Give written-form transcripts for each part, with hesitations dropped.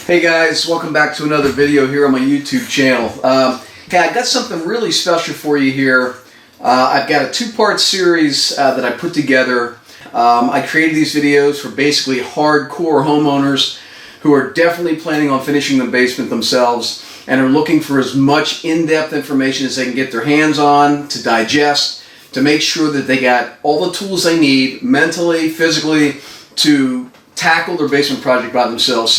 Hey guys, welcome back to another video here on my YouTube channel. Hey, I got something really special for you here. I've got a two-part series that I put together. I created these videos for basically hardcore homeowners who are definitely planning on finishing the basement themselves and are looking for as much in-depth information as they can get their hands on to digest, to make sure that they got all the tools they need mentally, physically, to tackle their basement project by themselves.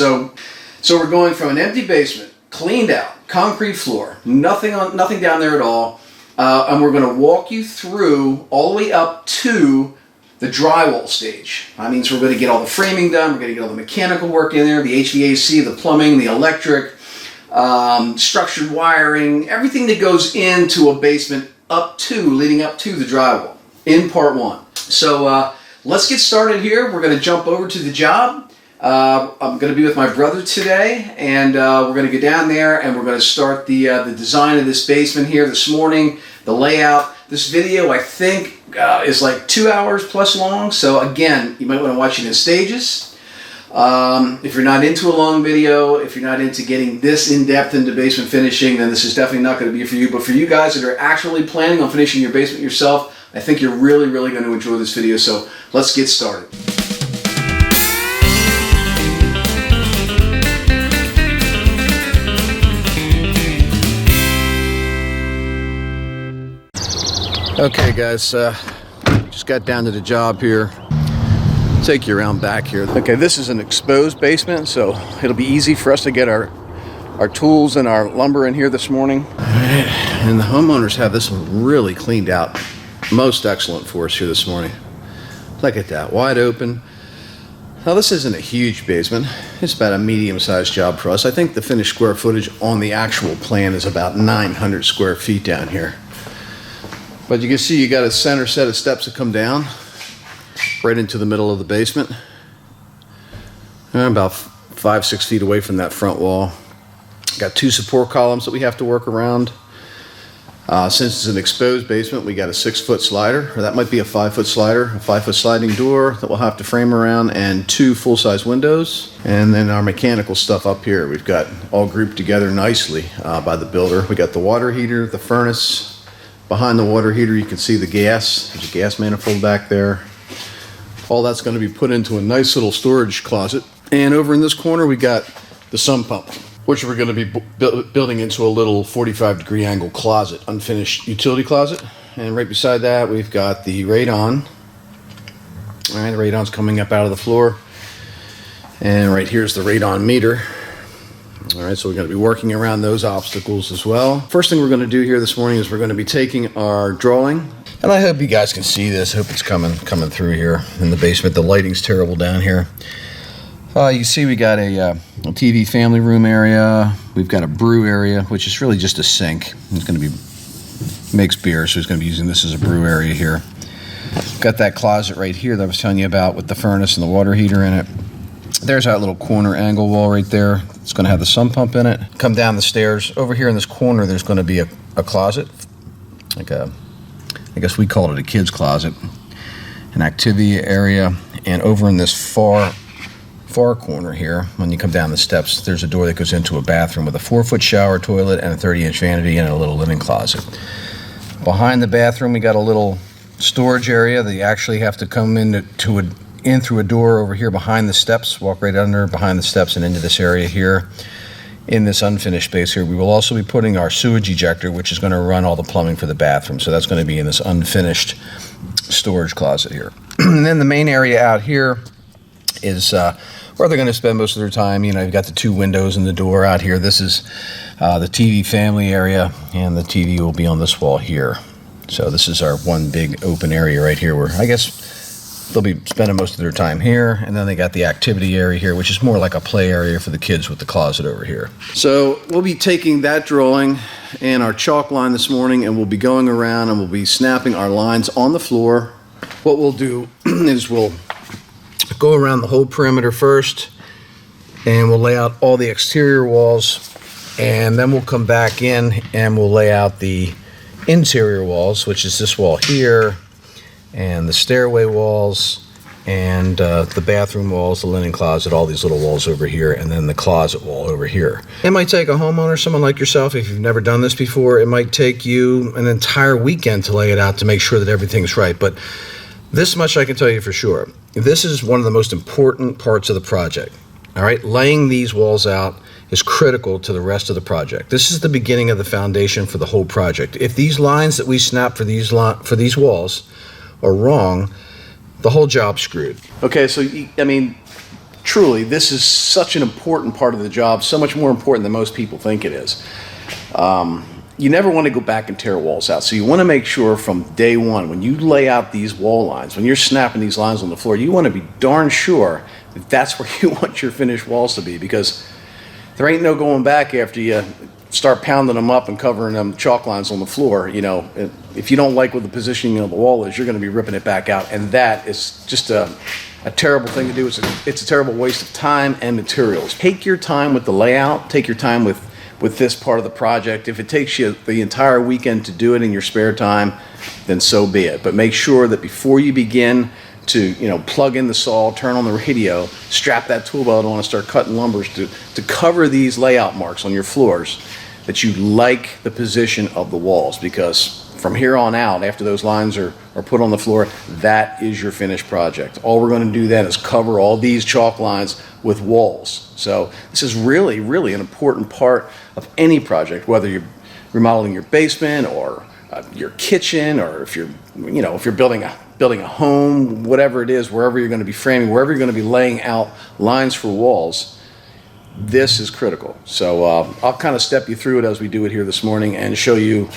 So we're going from an empty basement, cleaned out, concrete floor, nothing down there at all, and we're going to walk you through all the way up to the drywall stage. That means we're going to get all the framing done, we're going to get all the mechanical work in there, the HVAC, the plumbing, the electric, structured wiring, everything that goes into a basement leading up to the drywall in part one. So let's get started here. We're going to jump over to the job. I'm going to be with my brother today, and we're going to go down there and we're going to start the design of this basement here this morning, the layout. This video, I think, is like 2 hours plus long, so again, you might want to watch it in stages. If you're not into a long video, if you're not into getting this in-depth into basement finishing, then this is definitely not going to be for you. But for you guys that are actually planning on finishing your basement yourself, I think you're really going to enjoy this video, so let's get started. Okay guys, just got down to the job here. Take you around back here. Okay, this is an exposed basement, so it'll be easy for us to get our tools and our lumber in here this morning. All right, and the homeowners have this one really cleaned out. Most excellent for us here this morning. Look at that, wide open. Now this isn't a huge basement. It's about a medium-sized job for us. I think the finished square footage on the actual plan is about 900 square feet down here. But you can see you got a center set of steps that come down right into the middle of the basement. About 5-6 feet away from that front wall. Got two support columns that we have to work around. Since it's an exposed basement, we got a 6-foot slider, or that might be a 5-foot slider, a 5-foot sliding door that we'll have to frame around, and two full-size windows. And then our mechanical stuff up here, we've got all grouped together nicely by the builder. We got the water heater, the furnace. Behind the water heater, you can see the gas. There's a gas manifold back there. All that's going to be put into a nice little storage closet. And over in this corner, we got the sump pump, which we're going to be building into a little 45-degree angle closet, unfinished utility closet. And right beside that, we've got the radon. All right, the radon's coming up out of the floor. And right here's the radon meter. All right, so we're going to be working around those obstacles as well. First thing we're going to do here this morning is we're going to be taking our drawing, and I hope you guys can see this. I hope it's coming through here in the basement. The lighting's terrible down here. You can see we got a TV family room area. We've got a brew area, which is really just a sink. It's going to be makes beer, so he's going to be using this as a brew area here. Got that closet right here that I was telling you about with the furnace and the water heater in it. There's that little corner angle wall right there. It's going to have the sump pump in it. Come down the stairs. Over here in this corner, there's going to be a closet. Like I guess we call it a kid's closet. An activity area. And over in this far corner here, when you come down the steps, there's a door that goes into a bathroom with a 4-foot shower toilet and a 30-inch vanity and a little linen closet. Behind the bathroom, we got a little storage area that you actually have to come in through a door over here behind the steps, walk right under behind the steps and into this area here in this unfinished space here. We will also be putting our sewage ejector, which is going to run all the plumbing for the bathroom. So that's going to be in this unfinished storage closet here. And then the main area out here is where they're going to spend most of their time. You know, you've got the two windows and the door out here. This is the TV family area, and the TV will be on this wall here. So this is our one big open area right here where I guess they'll be spending most of their time here. And then they got the activity area here, which is more like a play area for the kids with the closet over here. So we'll be taking that drawing and our chalk line this morning, and we'll be going around and we'll be snapping our lines on the floor. What we'll do is we'll go around the whole perimeter first, and we'll lay out all the exterior walls, and then we'll come back in and we'll lay out the interior walls, which is this wall here, and the stairway walls, and the bathroom walls, the linen closet, all these little walls over here, and then the closet wall over here. It might take a homeowner, someone like yourself, if you've never done this before, it might take you an entire weekend to lay it out to make sure that everything's right. But this much I can tell you for sure. This is one of the most important parts of the project. All right, laying these walls out is critical to the rest of the project. This is the beginning of the foundation for the whole project. If these lines that we snap for these walls are wrong, the whole job's screwed. Okay, so I mean, truly, this is such an important part of the job, so much more important than most people think it is. You never want to go back and tear walls out, so you want to make sure from day one, when you lay out these wall lines, when you're snapping these lines on the floor, you want to be darn sure that that's where you want your finished walls to be, because there ain't no going back after you start pounding them up and covering them chalk lines on the floor. You know, if you don't like what the positioning of the wall is, you're going to be ripping it back out, and that is just a terrible thing to do. It's a terrible waste of time and materials. Take your time with the layout. Take your time with this part of the project. If it takes you the entire weekend to do it in your spare time, then so be it. But make sure that before you begin to, you know, plug in the saw, turn on the radio, strap that tool belt on and start cutting lumbers to cover these layout marks on your floors, that you like the position of the walls, because from here on out, after those lines are put on the floor, that is your finished project. All we're going to do then is cover all these chalk lines with walls. So this is really, really an important part of any project, whether you're remodeling your basement or your kitchen, or if you're, you know, if you're building a home, whatever it is, wherever you're going to be framing, wherever you're going to be laying out lines for walls, this is critical. So I'll kind of step you through it as we do it here this morning and show you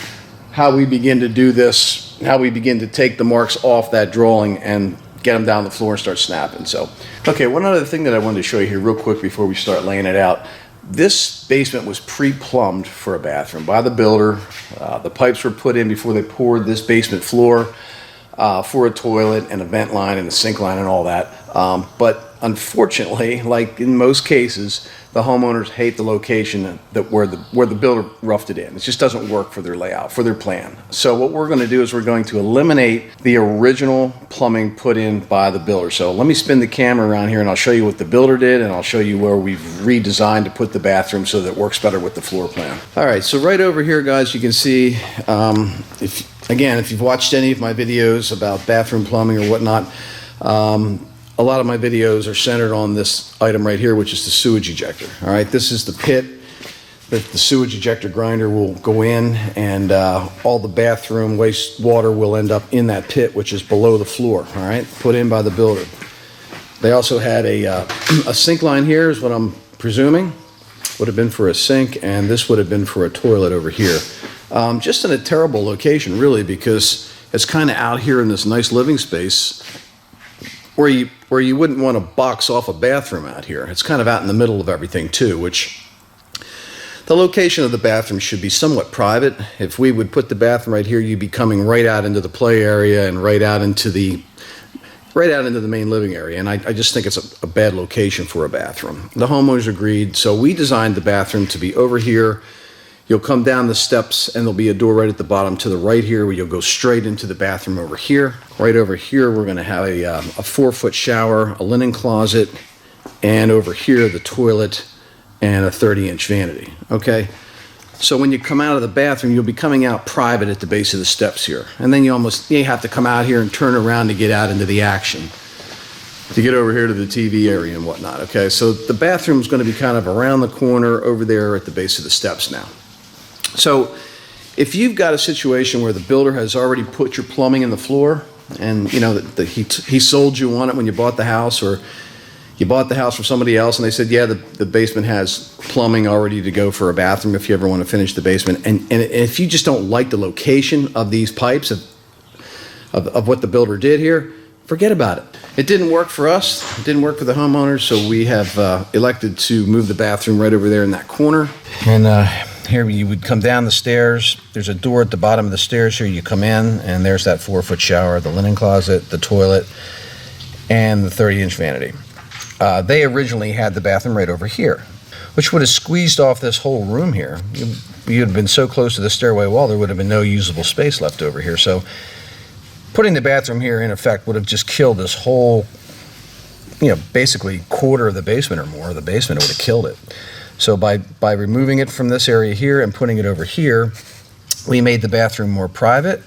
how we begin to do this, how we begin to take the marks off that drawing and get them down the floor and start snapping. So, okay, one other thing that I wanted to show you here real quick before we start laying it out. This basement was pre-plumbed for a bathroom by the builder. The pipes were put in before they poured this basement floor for a toilet and a vent line and a sink line and all that. But unfortunately, like in most cases, the homeowners hate the location that where the builder roughed it in. It just doesn't work for their layout, for their plan. So what we're going to do is we're going to eliminate the original plumbing put in by the builder. So let me spin the camera around here and I'll show you what the builder did, and I'll show you where we've redesigned to put the bathroom so that it works better with the floor plan. All right, so right over here, guys, you can see, if you've watched any of my videos about bathroom plumbing or whatnot, a lot of my videos are centered on this item right here, which is the sewage ejector. All right, this is the pit that the sewage ejector grinder will go in, and all the bathroom wastewater will end up in that pit, which is below the floor. All right, put in by the builder. They also had a sink line here, is what I'm presuming would have been for a sink, and this would have been for a toilet over here. Just in a terrible location, really, because it's kind of out here in this nice living space where you wouldn't want to box off a bathroom out here. It's kind of out in the middle of everything too, which the location of the bathroom should be somewhat private. If we would put the bathroom right here, you'd be coming right out into the play area and right out into the main living area, and I just think it's a bad location for a bathroom. The homeowners agreed, so we designed the bathroom to be over here. You'll come down the steps and there'll be a door right at the bottom to the right here where you'll go straight into the bathroom over here. Right over here, we're gonna have a 4-foot shower, a linen closet, and over here, the toilet and a 30-inch vanity, okay? So when you come out of the bathroom, you'll be coming out private at the base of the steps here. And then you have to come out here and turn around to get out into the action, to get over here to the TV area and whatnot, okay? So the bathroom's gonna be kind of around the corner over there at the base of the steps now. So if you've got a situation where the builder has already put your plumbing in the floor, and you know that he sold you on it when you bought the house, or you bought the house from somebody else and they said, yeah, the basement has plumbing already to go for a bathroom if you ever want to finish the basement, and if you just don't like the location of these pipes, of what the builder did here, forget about it. It didn't work for us, it didn't work for the homeowners, so we have elected to move the bathroom right over there in that corner. And here you would come down the stairs. There's a door at the bottom of the stairs here. You come in, and there's that 4-foot shower, the linen closet, the toilet, and the 30-inch vanity. They originally had the bathroom right over here, which would have squeezed off this whole room here. You'd have been so close to the stairway wall, there would have been no usable space left over here. So putting the bathroom here, in effect, would have just killed this whole, basically quarter of the basement or more of the basement. It would have killed it. So by removing it from this area here and putting it over here, we made the bathroom more private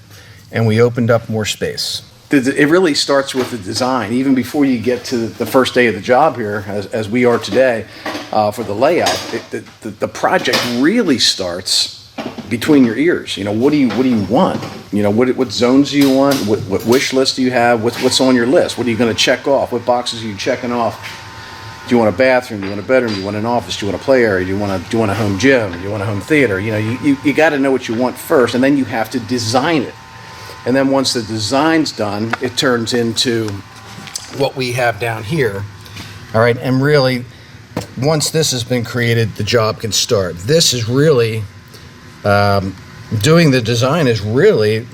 and we opened up more space. It really starts with the design. Even before you get to the first day of the job here, as we are today, for the layout, the project really starts between your ears. You know, what do you want? You know, what zones do you want? What wish list do you have? What's on your list? What are you going to check off? What boxes are you checking off? Do you want a bathroom? Do you want a bedroom? Do you want an office? Do you want a play area? Do you want a home gym? Do you want a home theater? You know, you got to know what you want first, and then you have to design it. And then once the design's done, it turns into what we have down here. All right, and really, once this has been created, the job can start. This is really, doing the design is really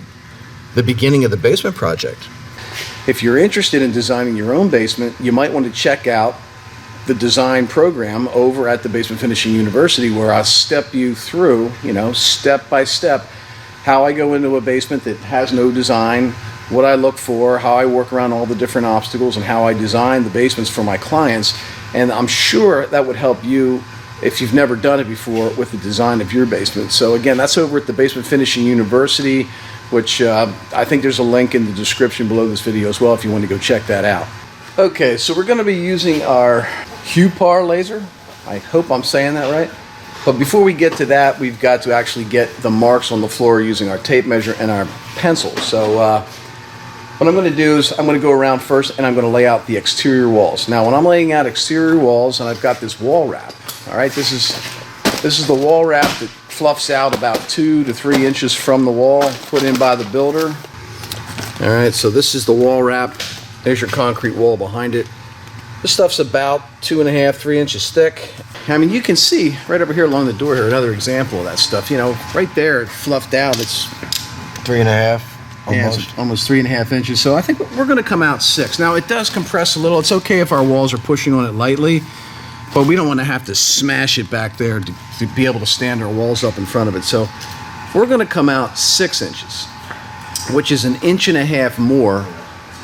the beginning of the basement project. If you're interested in designing your own basement, you might want to check out the design program over at the Basement Finishing University, where I'll step you through, you know, step by step, how I go into a basement that has no design, what I look for, how I work around all the different obstacles, and how I design the basements for my clients. And I'm sure that would help you if you've never done it before with the design of your basement. So again, that's over at the Basement Finishing University, which I think there's a link in the description below this video as well if you want to go check that out. Okay, so we're going to be using our HUPAR laser. I hope I'm saying that right. But before we get to that, we've got to actually get the marks on the floor using our tape measure and our pencil. So what I'm going to do is I'm going to go around first and I'm going to lay out the exterior walls. Now when I'm laying out exterior walls, and I've got this wall wrap, all right, this is the wall wrap that fluffs out about 2 to 3 inches from the wall, put in by the builder. All right, so this is the wall wrap. There's your concrete wall behind it. This stuff's about 2.5, 3 inches thick. I mean, you can see right over here along the door here, another example of that stuff. You know, right there, it fluffed out. It's 3.5, almost. Yeah, it's almost 3.5 inches. So I think we're going to come out 6. Now, it does compress a little. It's okay if our walls are pushing on it lightly, but we don't want to have to smash it back there to be able to stand our walls up in front of it. So we're going to come out 6 inches, which is 1.5 inches more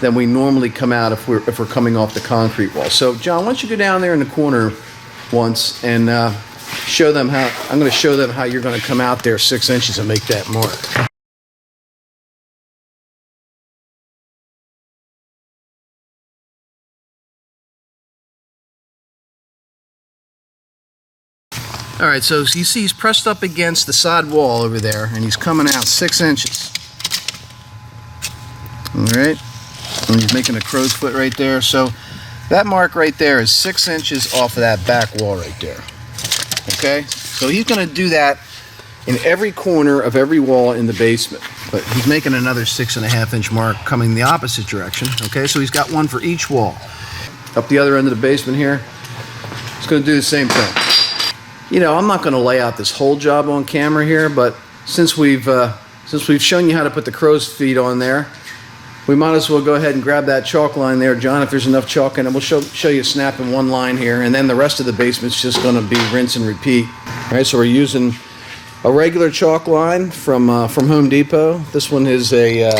than we normally come out if we're coming off the concrete wall. So John, why don't you go down there in the corner once and show them how, I'm going to show them how you're going to come out there 6 inches and make that mark. All right, so you see he's pressed up against the side wall over there and he's coming out 6 inches. All right. And he's making a crow's foot right there. So that mark right there is 6 inches off of that back wall right there. Okay, so he's going to do that in every corner of every wall in the basement. But he's making another 6.5 inch mark coming the opposite direction. Okay, so he's got one for each wall. Up the other end of the basement here, he's going to do the same thing. You know, I'm not going to lay out this whole job on camera here, but since we've shown you how to put the crow's feet on there, we might as well go ahead and grab that chalk line there, John, if there's enough chalk in it. We'll show you snapping one line here, and then the rest of the basement's just going to be rinse and repeat. All right, so we're using a regular chalk line from Home Depot. This one is this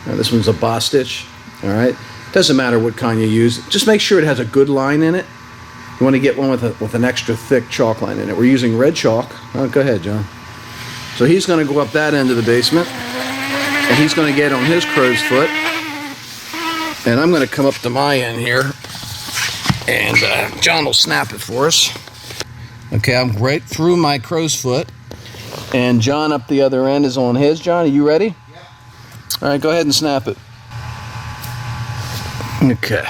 one's a Bostitch. All right, doesn't matter what kind you use. Just make sure it has a good line in it. You want to get one with an extra thick chalk line in it. We're using red chalk. Oh, go ahead, John. So he's going to go up that end of the basement. And he's going to get on his crow's foot. And I'm going to come up to my end here. And John will snap it for us. Okay, I'm right through my crow's foot. And John up the other end is on his. John, are you ready? Yeah. All right, go ahead and snap it. Okay.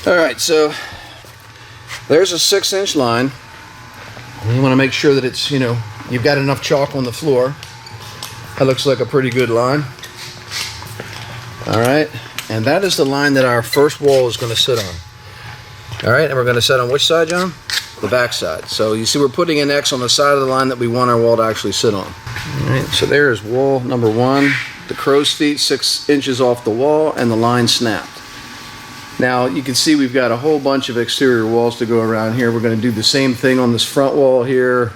All right, so there's a 6 inch line. And you want to make sure that it's, you know, you've got enough chalk on the floor. That looks like a pretty good line. All right, and that is the line that our first wall is going to sit on. All right, and we're going to sit on which side, John? The back side. So you see we're putting an X on the side of the line that we want our wall to actually sit on. All right, so there is wall number 1. The crow's feet 6 inches off the wall and the line snapped. Now you can see we've got a whole bunch of exterior walls to go around here. We're going to do the same thing on this front wall here.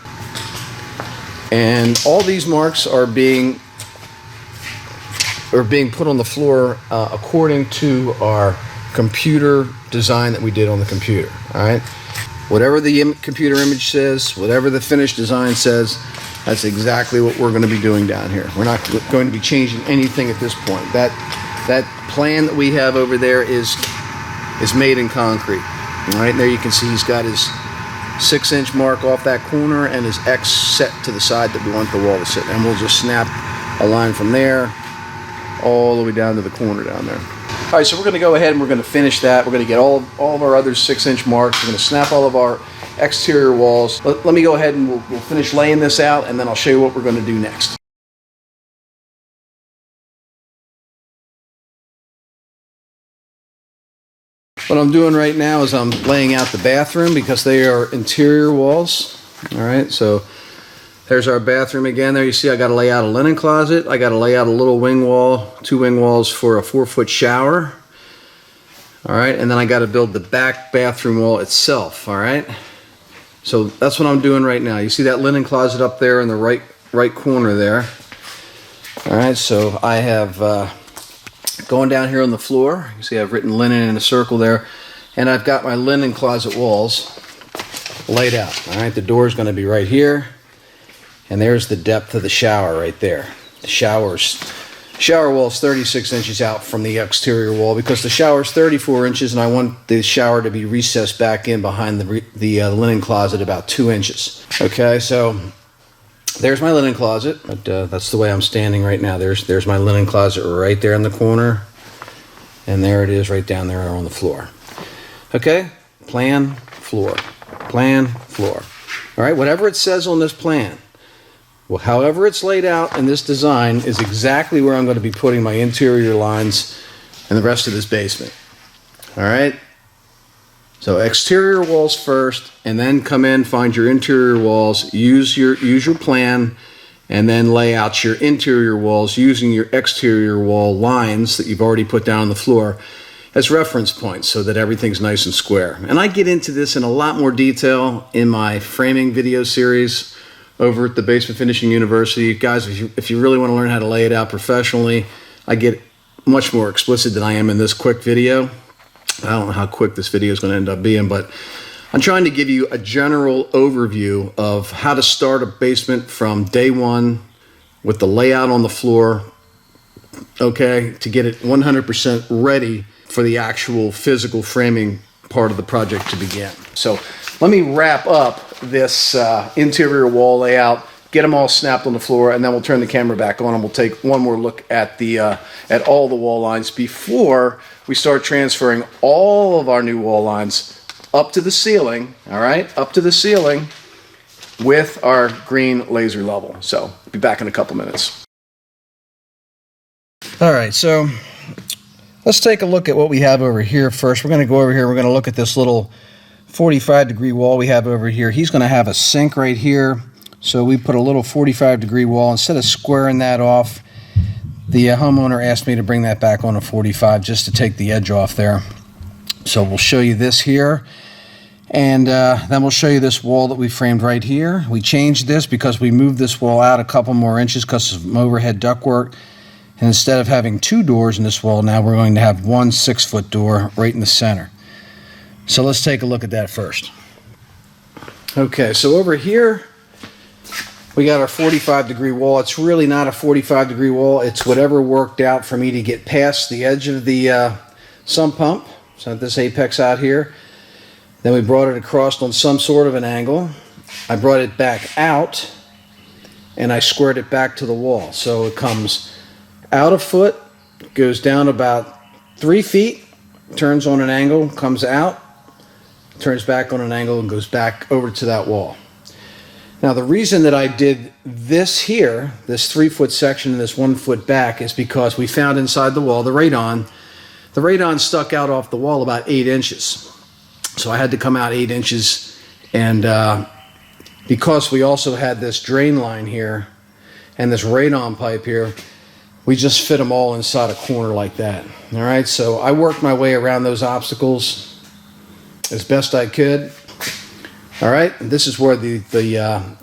And all these marks are being put on the floor according to our computer design that we did on the computer. All right. Whatever the computer image says, whatever the finished design says, that's exactly what we're going to be doing down here. We're not going to be changing anything at this point. That plan that we have over there is made in concrete. All right, there you can see he's got his 6-inch mark off that corner and his X set to the side that we want the wall to sit. And we'll just snap a line from there all the way down to the corner down there. All right, so we're going to go ahead and we're going to finish that. We're going to get all of our other 6-inch marks. We're going to snap all of our exterior walls. Let me go ahead and we'll finish laying this out, and then I'll show you what we're going to do next. What I'm doing right now is I'm laying out the bathroom because they are interior walls. All right, so there's our bathroom again. There you see I got to lay out a linen closet. I got to lay out a little wing wall, 2 wing walls for a 4-foot shower. All right, and then I got to build the back bathroom wall itself. All right, so that's what I'm doing right now. You see that linen closet up there in the right corner there. All right, so I have going down here on the floor. You see I've written linen in a circle there, and I've got my linen closet walls laid out. All right, the door is going to be right here. And there's the depth of the shower right there. The shower wall is 36 inches out from the exterior wall because the shower is 34 inches, and I want the shower to be recessed back in behind the linen closet about 2 inches. Okay, so there's my linen closet. But, that's the way I'm standing right now. There's my linen closet right there in the corner, and there it is right down there on the floor. Okay, plan, floor, plan, floor. All right, whatever it says on this plan. Well, however it's laid out in this design is exactly where I'm going to be putting my interior lines and the rest of this basement. All right? So exterior walls first, and then come in, find your interior walls, use your plan, and then lay out your interior walls using your exterior wall lines that you've already put down on the floor as reference points so that everything's nice and square. And I get into this in a lot more detail in my framing video series over at the Basement Finishing University. Guys, if you really want to learn how to lay it out professionally, I get much more explicit than I am in this quick video. I don't know how quick this video is going to end up being, but I'm trying to give you a general overview of how to start a basement from day one with the layout on the floor, okay, to get it 100% ready for the actual physical framing part of the project to begin. So let me wrap up this interior wall layout, get them all snapped on the floor, and then we'll turn the camera back on and we'll take one more look at all the wall lines before we start transferring all of our new wall lines up to the ceiling, all right, up to the ceiling with our green laser level. So I'll be back in a couple minutes. All right, so let's take a look at what we have over here first. We're going to go over here. We're going to look at this little 45-degree wall we have over here. He's going to have a sink right here. So we put a little 45-degree wall. Instead of squaring that off, the homeowner asked me to bring that back on a 45 just to take the edge off there. So we'll show you this here. And then we'll show you this wall that we framed right here. We changed this because we moved this wall out a couple more inches because of some overhead ductwork. And instead of having 2 doors in this wall, now we're going to have one 6-foot door right in the center. So let's take a look at that first. Okay, so over here, we got our 45-degree wall. It's really not a 45-degree wall. It's whatever worked out for me to get past the edge of the sump pump. So this apex out here. Then we brought it across on some sort of an angle. I brought it back out, and I squared it back to the wall. So it comes out a foot, goes down about 3 feet, turns on an angle, comes out, turns back on an angle, and goes back over to that wall. Now the reason that I did this here, this 3-foot section and this 1 foot back, is because we found inside the wall the radon. The radon stuck out off the wall about 8 inches. So I had to come out 8 inches, and because we also had this drain line here and this radon pipe here, we just fit them all inside a corner like that. All right, so I worked my way around those obstacles as best I could. All right, this is where the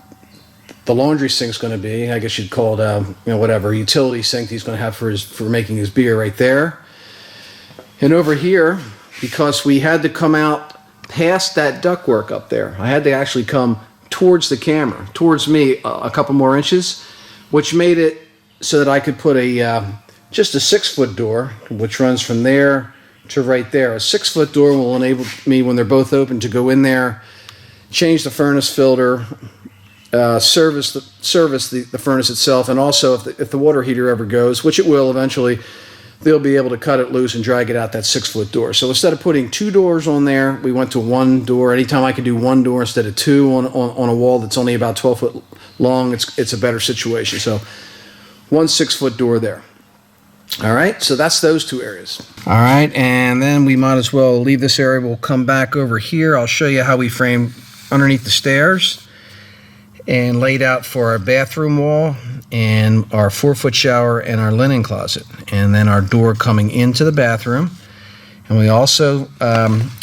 laundry sink's going to be. I guess you'd call it whatever utility sink he's going to have for making his beer right there. And over here, because we had to come out past that ductwork up there. I had to actually come towards the camera, towards me a couple more inches, which made it so that I could put a just a 6-foot door, which runs from there to right there. A 6-foot door will enable me, when they're both open, to go in there, change the furnace filter, service the furnace itself, and also if the water heater ever goes, which it will eventually, they'll be able to cut it loose and drag it out that 6-foot door. So instead of putting 2 doors on there, we went to 1 door. Anytime I could do 1 door instead of 2 on a wall that's only about 12 foot long, it's a better situation. So 1 6-foot door there. All right, so that's those 2 areas. All right, and then we might as well leave this area. We'll come back over here. I'll show you how we frame underneath the stairs and laid out for our bathroom wall and our 4-foot shower and our linen closet, and then our door coming into the bathroom. And we also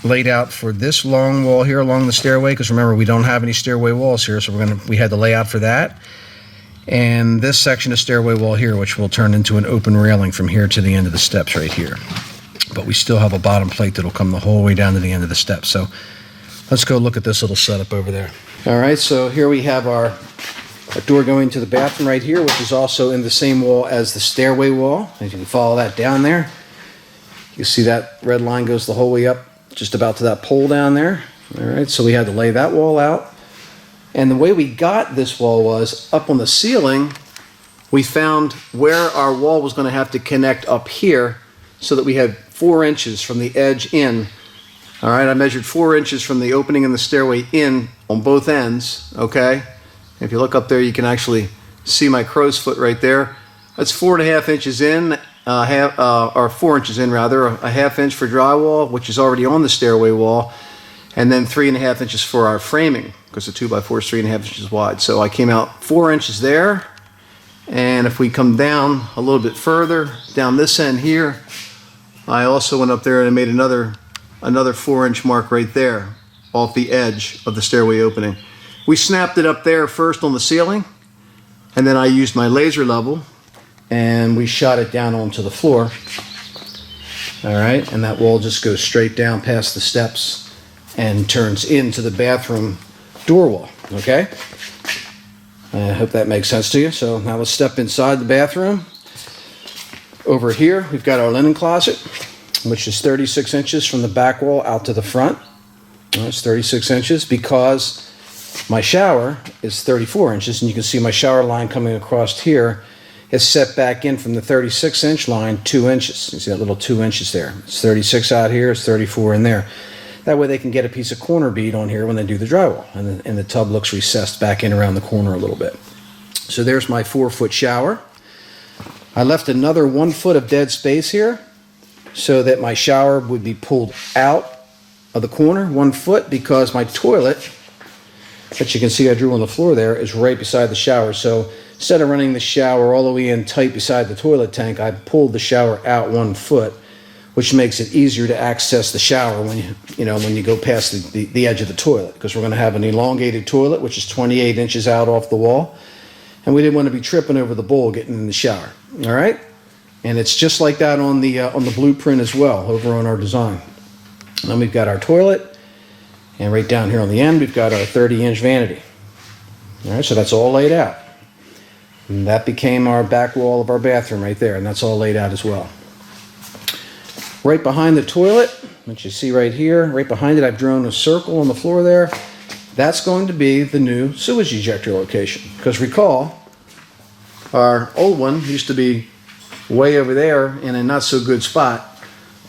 laid out for this long wall here along the stairway, because remember, we don't have any stairway walls here, so we had to lay out for that. And this section of stairway wall here, which will turn into an open railing from here to the end of the steps right here. But we still have a bottom plate that'll come the whole way down to the end of the steps. So let's go look at this little setup over there. All right, so here we have our door going to the bathroom right here, which is also in the same wall as the stairway wall. As you can follow that down there. You see that red line goes the whole way up, just about to that pole down there. All right, so we had to lay that wall out. And the way we got this wall was up on the ceiling, we found where our wall was going to have to connect up here, so that we had 4 inches from the edge in. All right, I measured 4 inches from the opening in the stairway in on both ends, okay? If you look up there, you can actually see my crow's foot right there. That's 4.5 inches in, or 4 inches in rather, a 1/2 inch for drywall, which is already on the stairway wall, and then 3.5 inches for our framing, because the 2x4 is 3.5 inches wide. So I came out 4 inches there, and if we come down a little bit further, down this end here, I also went up there and made another 4-inch mark right there, off the edge of the stairway opening. We snapped it up there first on the ceiling, and then I used my laser level, and we shot it down onto the floor. All right, and that wall just goes straight down past the steps and turns into the bathroom door wall, okay? I hope that makes sense to you. So now let's step inside the bathroom. Over here, we've got our linen closet, which is 36 inches from the back wall out to the front. It's 36 inches because my shower is 34 inches, and you can see my shower line coming across here is set back in from the 36-inch line 2 inches. You see that little 2 inches there. It's 36 out here, it's 34 in there. That way they can get a piece of corner bead on here when they do the drywall, and the tub looks recessed back in around the corner a little bit. So there's my 4-foot shower. I left another 1 foot of dead space here so that my shower would be pulled out of the corner 1 foot, because my toilet, that you can see I drew on the floor there, is right beside the shower. So instead of running the shower all the way in tight beside the toilet tank, I pulled the shower out 1 foot, which makes it easier to access the shower when you go past the edge of the toilet, because we're going to have an elongated toilet, which is 28 inches out off the wall, and we didn't want to be tripping over the bowl getting in the shower. All right, and it's just like that on the blueprint as well over on our design. And then we've got our toilet, and right down here on the end we've got our 30-inch vanity. All right, so that's all laid out, and that became our back wall of our bathroom right there, and that's all laid out as well. Right behind the toilet, which you see right here, right behind it, I've drawn a circle on the floor there. That's going to be the new sewage ejector location. Because recall, our old one used to be way over there in a not so good spot.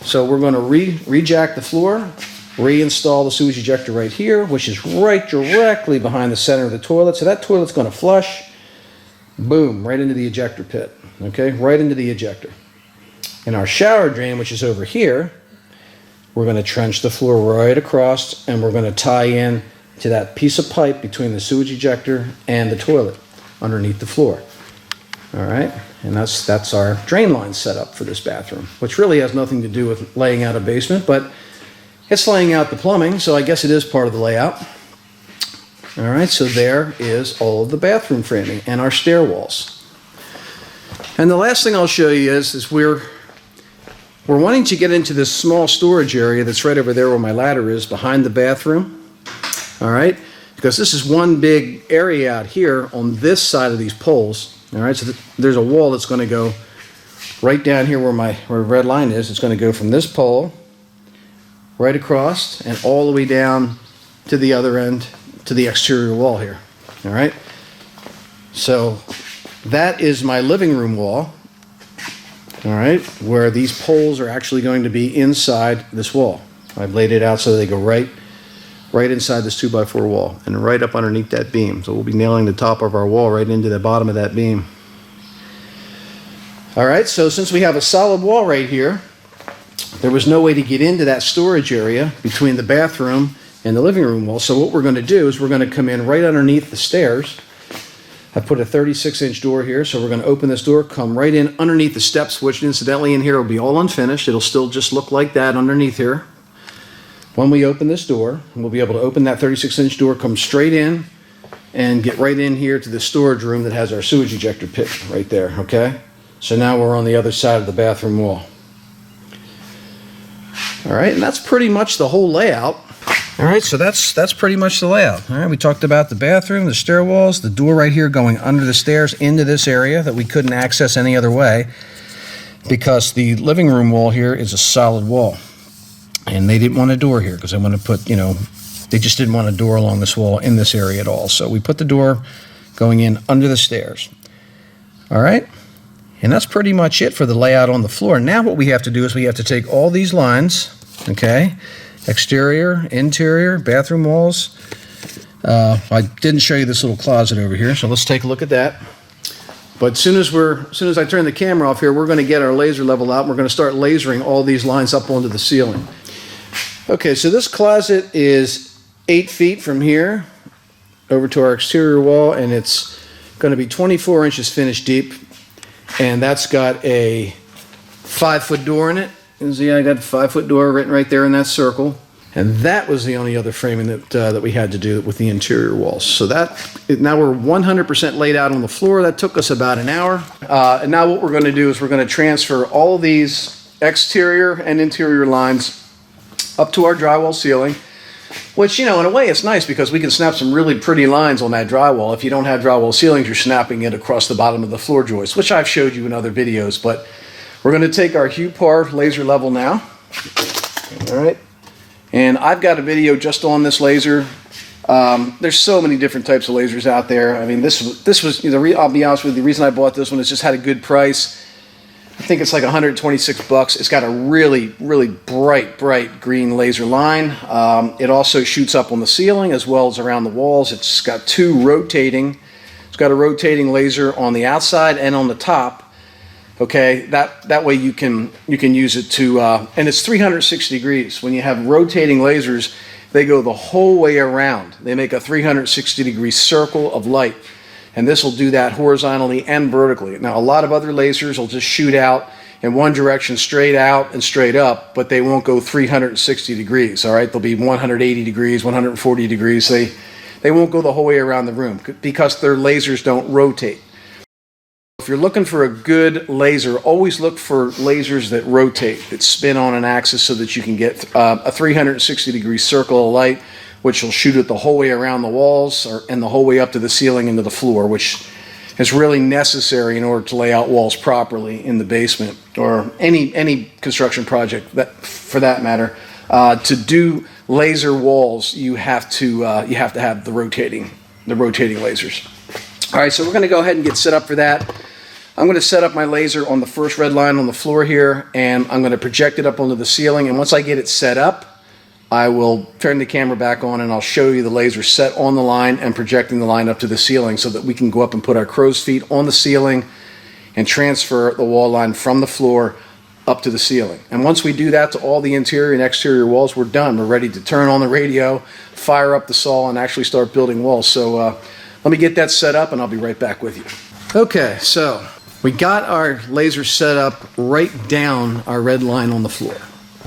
So we're going to rejack the floor, reinstall the sewage ejector right here, which is right directly behind the center of the toilet. So that toilet's going to flush, boom, right into the ejector pit. Okay, right into the ejector. In our shower drain, which is over here, we're going to trench the floor right across, and we're going to tie in to that piece of pipe between the sewage ejector and the toilet underneath the floor. All right, and that's our drain line set up for this bathroom, which really has nothing to do with laying out a basement, but it's laying out the plumbing, so I guess it is part of the layout. All right, so there is all of the bathroom framing and our stair walls. And the last thing I'll show you is we're wanting to get into this small storage area that's right over there where my ladder is, behind the bathroom. All right, because this is one big area out here on this side of these poles. All right, so there's a wall that's going to go right down here where the red line is. It's going to go from this pole right across and all the way down to the other end, to the exterior wall here. All right, so that is my living room wall. All right, where these poles are actually going to be inside this wall. I've laid it out so they go right inside this 2x4 wall and right up underneath that beam. So we'll be nailing the top of our wall right into the bottom of that beam. All right, so since we have a solid wall right here, there was no way to get into that storage area between the bathroom and the living room wall. So what we're going to do is we're going to come in right underneath the stairs. I put a 36-inch door here, so we're going to open this door, come right in underneath the steps, which incidentally in here will be all unfinished. It'll still just look like that underneath here. When we open this door, we'll be able to open that 36-inch door, come straight in, and get right in here to the storage room that has our sewage ejector pit right there, okay? So now we're on the other side of the bathroom wall. All right, and that's pretty much the whole layout. All right, so that's pretty much the layout. All right, we talked about the bathroom, the stair walls, the door right here going under the stairs into this area that we couldn't access any other way because the living room wall here is a solid wall. And they didn't want a door here because they want to put, they just didn't want a door along this wall in this area at all. So we put the door going in under the stairs. All right, and that's pretty much it for the layout on the floor. Now what we have to do is we have to take all these lines, okay, exterior, interior, bathroom walls. I didn't show you this little closet over here, so let's take a look at that. But as soon as I turn the camera off here, we're going to get our laser level out and we're going to start lasering all these lines up onto the ceiling. Okay, so this closet is 8 feet from here over to our exterior wall, and it's going to be 24 inches finished deep, and that's got a 5-foot door in it. And see, I got a 5-foot door written right there in that circle. And that was the only other framing that we had to do with the interior walls. So now we're 100% laid out on the floor. That took us about an hour. And now what we're going to do is we're going to transfer all of these exterior and interior lines up to our drywall ceiling, which, in a way it's nice because we can snap some really pretty lines on that drywall. If you don't have drywall ceilings, you're snapping it across the bottom of the floor joist, which I've showed you in other videos. But we're going to take our Hue-Par laser level now. All right. And I've got a video just on this laser. There's so many different types of lasers out there. I mean, this was, I'll be honest with you, the reason I bought this one is just had a good price. I think it's like 126 bucks. It's got a really, really bright green laser line. It also shoots up on the ceiling as well as around the walls. It's got it's got a rotating laser on the outside and on the top. Okay, that way you can use it to, and it's 360 degrees. When you have rotating lasers, they go the whole way around. They make a 360 degree circle of light, and this will do that horizontally and vertically. Now, a lot of other lasers will just shoot out in one direction, straight out and straight up, but they won't go 360 degrees. All right, they'll be 180 degrees, 140 degrees. They won't go the whole way around the room because their lasers don't rotate. If you're looking for a good laser, always look for lasers that rotate, that spin on an axis so that you can get a 360 degree circle of light, which will shoot it the whole way around the walls and the whole way up to the ceiling and to the floor, which is really necessary in order to lay out walls properly in the basement or any construction project for that matter. To do laser walls, you have to have the rotating lasers. All right, so we're going to go ahead and get set up for that. I'm going to set up my laser on the first red line on the floor here, and I'm going to project it up onto the ceiling. And once I get it set up, I will turn the camera back on and I'll show you the laser set on the line and projecting the line up to the ceiling so that we can go up and put our crow's feet on the ceiling and transfer the wall line from the floor up to the ceiling. And once we do that to all the interior and exterior walls, we're done. We're ready to turn on the radio, fire up the saw, and actually start building walls. So let me get that set up and I'll be right back with you. Okay, so we got our laser set up right down our red line on the floor.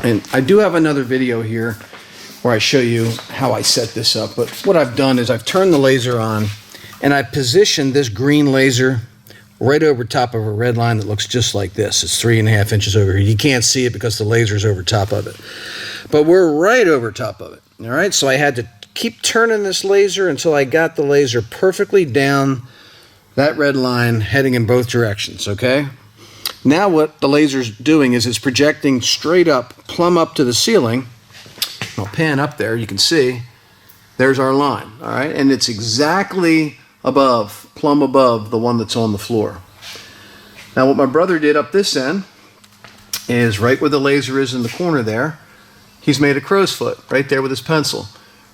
And I do have another video here where I show you how I set this up. But what I've done is I've turned the laser on and I've positioned this green laser right over top of a red line that looks just like this. It's 3.5 inches over here. You can't see it because the laser's over top of it. But we're right over top of it. All right, so I had to keep turning this laser until I got the laser perfectly down that red line heading in both directions, okay? Now what the laser's doing is it's projecting straight up, plumb up to the ceiling. I'll pan up there, you can see, there's our line, all right? And it's exactly above, plumb above the one that's on the floor. Now what my brother did up this end is right where the laser is in the corner there, he's made a crow's foot right there with his pencil.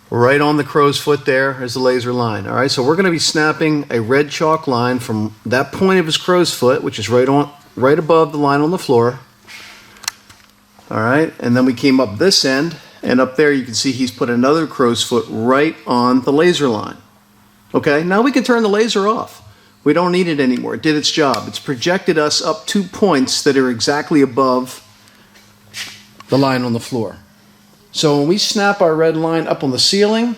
Right on the crow's foot there is the laser line, all right? So we're gonna be snapping a red chalk line from that point of his crow's foot, which is right above the line on the floor, all right? And then we came up this end, and up there you can see he's put another crow's foot right on the laser line. Okay, now we can turn the laser off. We don't need it anymore. It did its job. It's projected us up 2 points that are exactly above the line on the floor. So when we snap our red line up on the ceiling,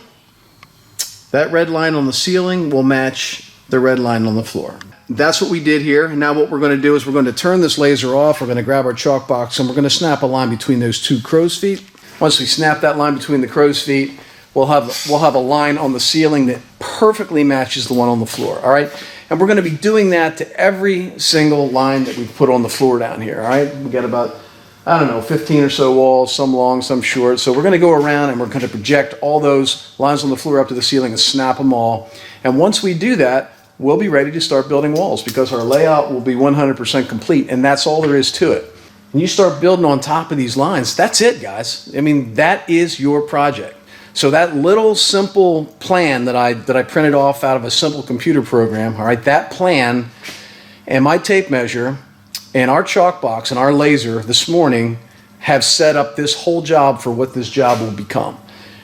that red line on the ceiling will match the red line on the floor. That's what we did here. And now what we're going to do is we're going to turn this laser off. We're going to grab our chalk box and we're going to snap a line between those two crow's feet. Once we snap that line between the crow's feet, we'll have a line on the ceiling that perfectly matches the one on the floor, all right? And we're gonna be doing that to every single line that we've put on the floor down here, all right? We got about, I don't know, 15 or so walls, some long, some short. So we're gonna go around and we're gonna project all those lines on the floor up to the ceiling and snap them all. And once we do that, we'll be ready to start building walls because our layout will be 100% complete, and that's all there is to it. When you start building on top of these lines, that's it, guys. I mean, that is your project. So that little simple plan that I printed off out of a simple computer program, all right, that plan and my tape measure and our chalk box and our laser this morning have set up this whole job for what this job will become.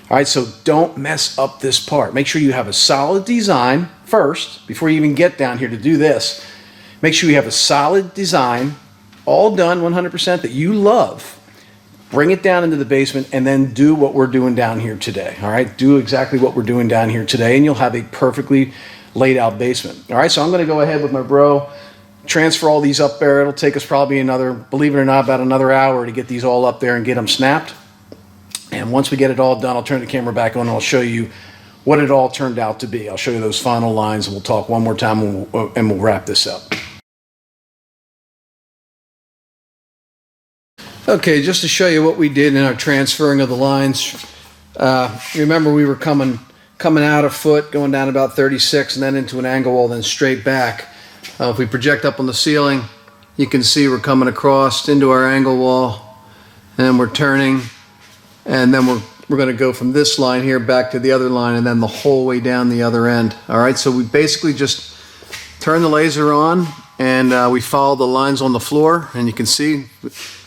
All right, so don't mess up this part. Make sure you have a solid design first before you even get down here to do this. Make sure you have a solid design, all done 100% that you love. Bring it down into the basement and then do what we're doing down here today. All right, do exactly what we're doing down here today and you'll have a perfectly laid out basement. All right, so I'm gonna go ahead with my bro, transfer all these up there. It'll take us probably another, believe it or not, about another hour to get these all up there and get them snapped. And once we get it all done, I'll turn the camera back on and I'll show you what it all turned out to be. I'll show you those final lines and we'll talk one more time and we'll wrap this up. Okay, just to show you what we did in our transferring of the lines. Remember we were coming out a foot, going down about 36 and then into an angle wall, then straight back. If we project up on the ceiling, you can see we're coming across into our angle wall and we're turning, and then we're going to go from this line here back to the other line and then the whole way down the other end. All right, so we basically just turn the laser on and we follow the lines on the floor, and you can see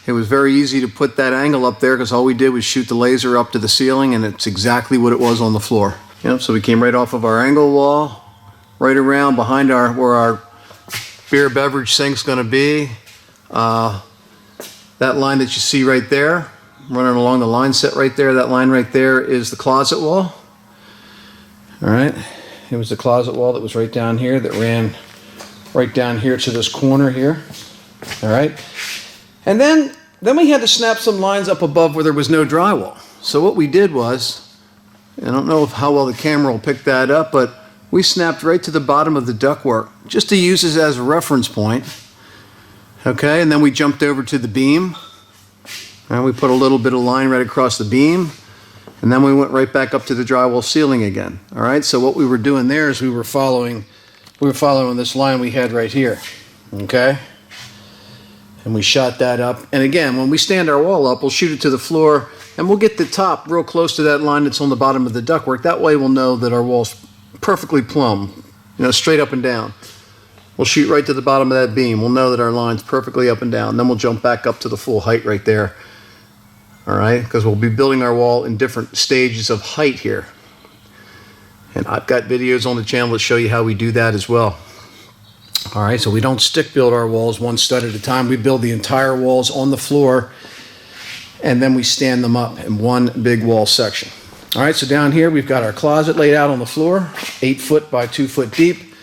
it was very easy to put that angle up there because all we did was shoot the laser up to the ceiling and it's exactly what it was on the floor. Yep, so we came right off of our angle wall, right around behind where our beer beverage sink's gonna be. That line that you see right there, running along the line set right there, that line right there is the closet wall. All right, it was the closet wall that was right down here that ran right down here to this corner here. All right. And then we had to snap some lines up above where there was no drywall. So what we did was, I don't know how well the camera will pick that up, but we snapped right to the bottom of the ductwork just to use this as a reference point. Okay, and then we jumped over to the beam and we put a little bit of line right across the beam, and then we went right back up to the drywall ceiling again. All right, so what we were doing there is we were following this line we had right here. Okay. And we shot that up. And again, when we stand our wall up, we'll shoot it to the floor and we'll get the top real close to that line that's on the bottom of the ductwork. That way we'll know that our wall's perfectly plumb, straight up and down. We'll shoot right to the bottom of that beam. We'll know that our line's perfectly up and down. Then we'll jump back up to the full height right there. All right, because we'll be building our wall in different stages of height here. And I've got videos on the channel that show you how we do that as well. All right, so we don't stick build our walls one stud at a time. We build the entire walls on the floor and then we stand them up in one big wall section. All right, so down here we've got our closet laid out on the floor, 8 foot by 2 foot deep.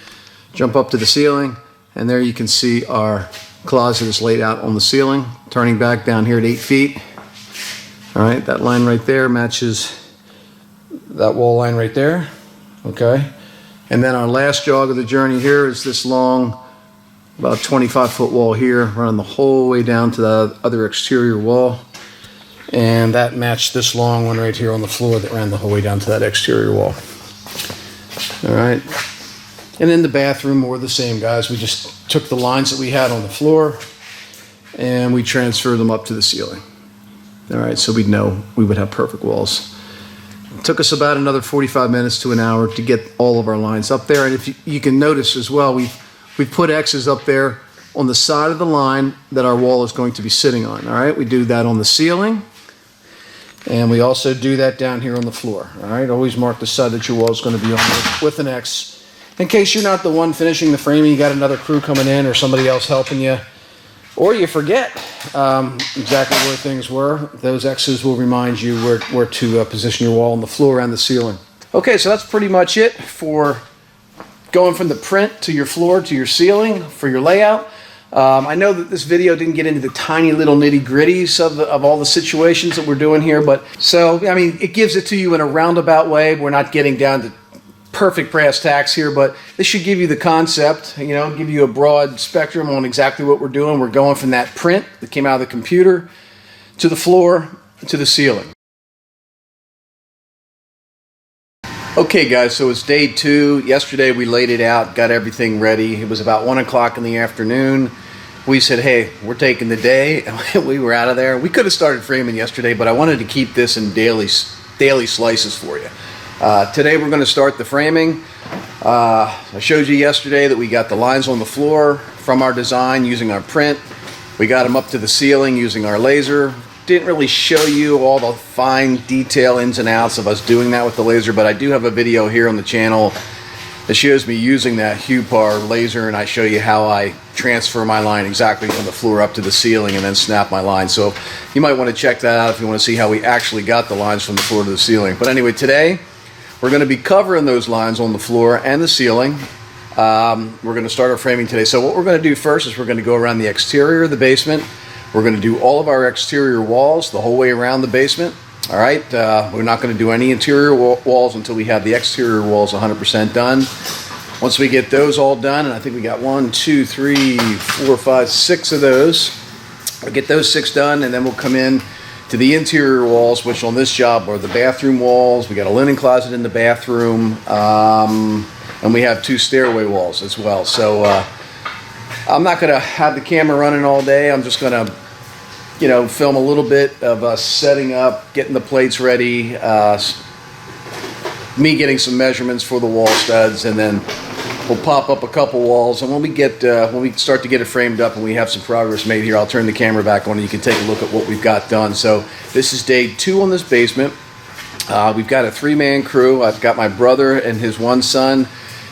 Jump up to the ceiling And there you can see our closet is laid out on the ceiling, turning back down here at 8 feet. All right, that line right there matches that wall line right there, okay? And then our last jog of the journey here is this long, about 25-foot wall here, running the whole way down to the other exterior wall. And that matched this long one right here on the floor that ran the whole way down to that exterior wall. All right. And in the bathroom, we're the same, guys. We just took the lines that we had on the floor and we transferred them up to the ceiling. All right, so we'd know we would have perfect walls. It took us about another 45 minutes to an hour to get all of our lines up there. And if you can notice as well, we've put X's up there on the side of the line that our wall is going to be sitting on. All right, we do that on the ceiling. And we also do that down here on the floor. All right, always mark the side that your wall is going to be on with an X. In case you're not the one finishing the framing, you got another crew coming in or somebody else helping you, or you forget exactly where things were. Those X's will remind you where to position your wall on the floor and the ceiling. Okay, so that's pretty much it for going from the print to your floor to your ceiling for your layout. I know that this video didn't get into the tiny little nitty-gritties of all the situations that we're doing here, but so, I mean, it gives it to you in a roundabout way. We're not getting down to perfect brass tacks here, but this should give you the concept, you know, give you a broad spectrum on exactly what we're doing. We're going from that print that came out of the computer to the floor to the ceiling. Okay guys, so it's day 2. Yesterday we laid it out, got everything ready. It was about 1 o'clock in the afternoon. We said, hey, we're taking the day. We were out of there. We could have started framing yesterday, but I wanted to keep this in daily slices for you. Today we're going to start the framing. I showed you yesterday that we got the lines on the floor from our design using our print. We got them up to the ceiling using our laser. Didn't really show you all the fine detail ins and outs of us doing that with the laser, but I do have a video here on the channel that shows me using that HUPAR laser, and I show you how I transfer my line exactly from the floor up to the ceiling and then snap my line. So you might want to check that out if you want to see how we actually got the lines from the floor to the ceiling. But anyway, today we're going to be covering those lines on the floor and the ceiling. We're going to start our framing today. So what we're going to do first is we're going to go around the exterior of the basement. We're going to do all of our exterior walls the whole way around the basement. All right, we're not going to do any interior walls until we have the exterior walls 100% done. Once we get those all done, and I think we got 1, 2, 3, 4, 5, 6 of those. We'll get those 6 done, and then we'll come in to the interior walls, which on this job are the bathroom walls. We got a linen closet in the bathroom, and we have 2 stairway walls as well. So I'm not going to have the camera running all day. I'm just going to, you know, film a little bit of us setting up, getting the plates ready, me getting some measurements for the wall studs, and then we'll pop up a couple walls. And when we start to get it framed up and we have some progress made here, I'll turn the camera back on and you can take a look at what we've got done. So this is day 2 on this basement. We've got a 3-man crew. I've got my brother and his 1 son,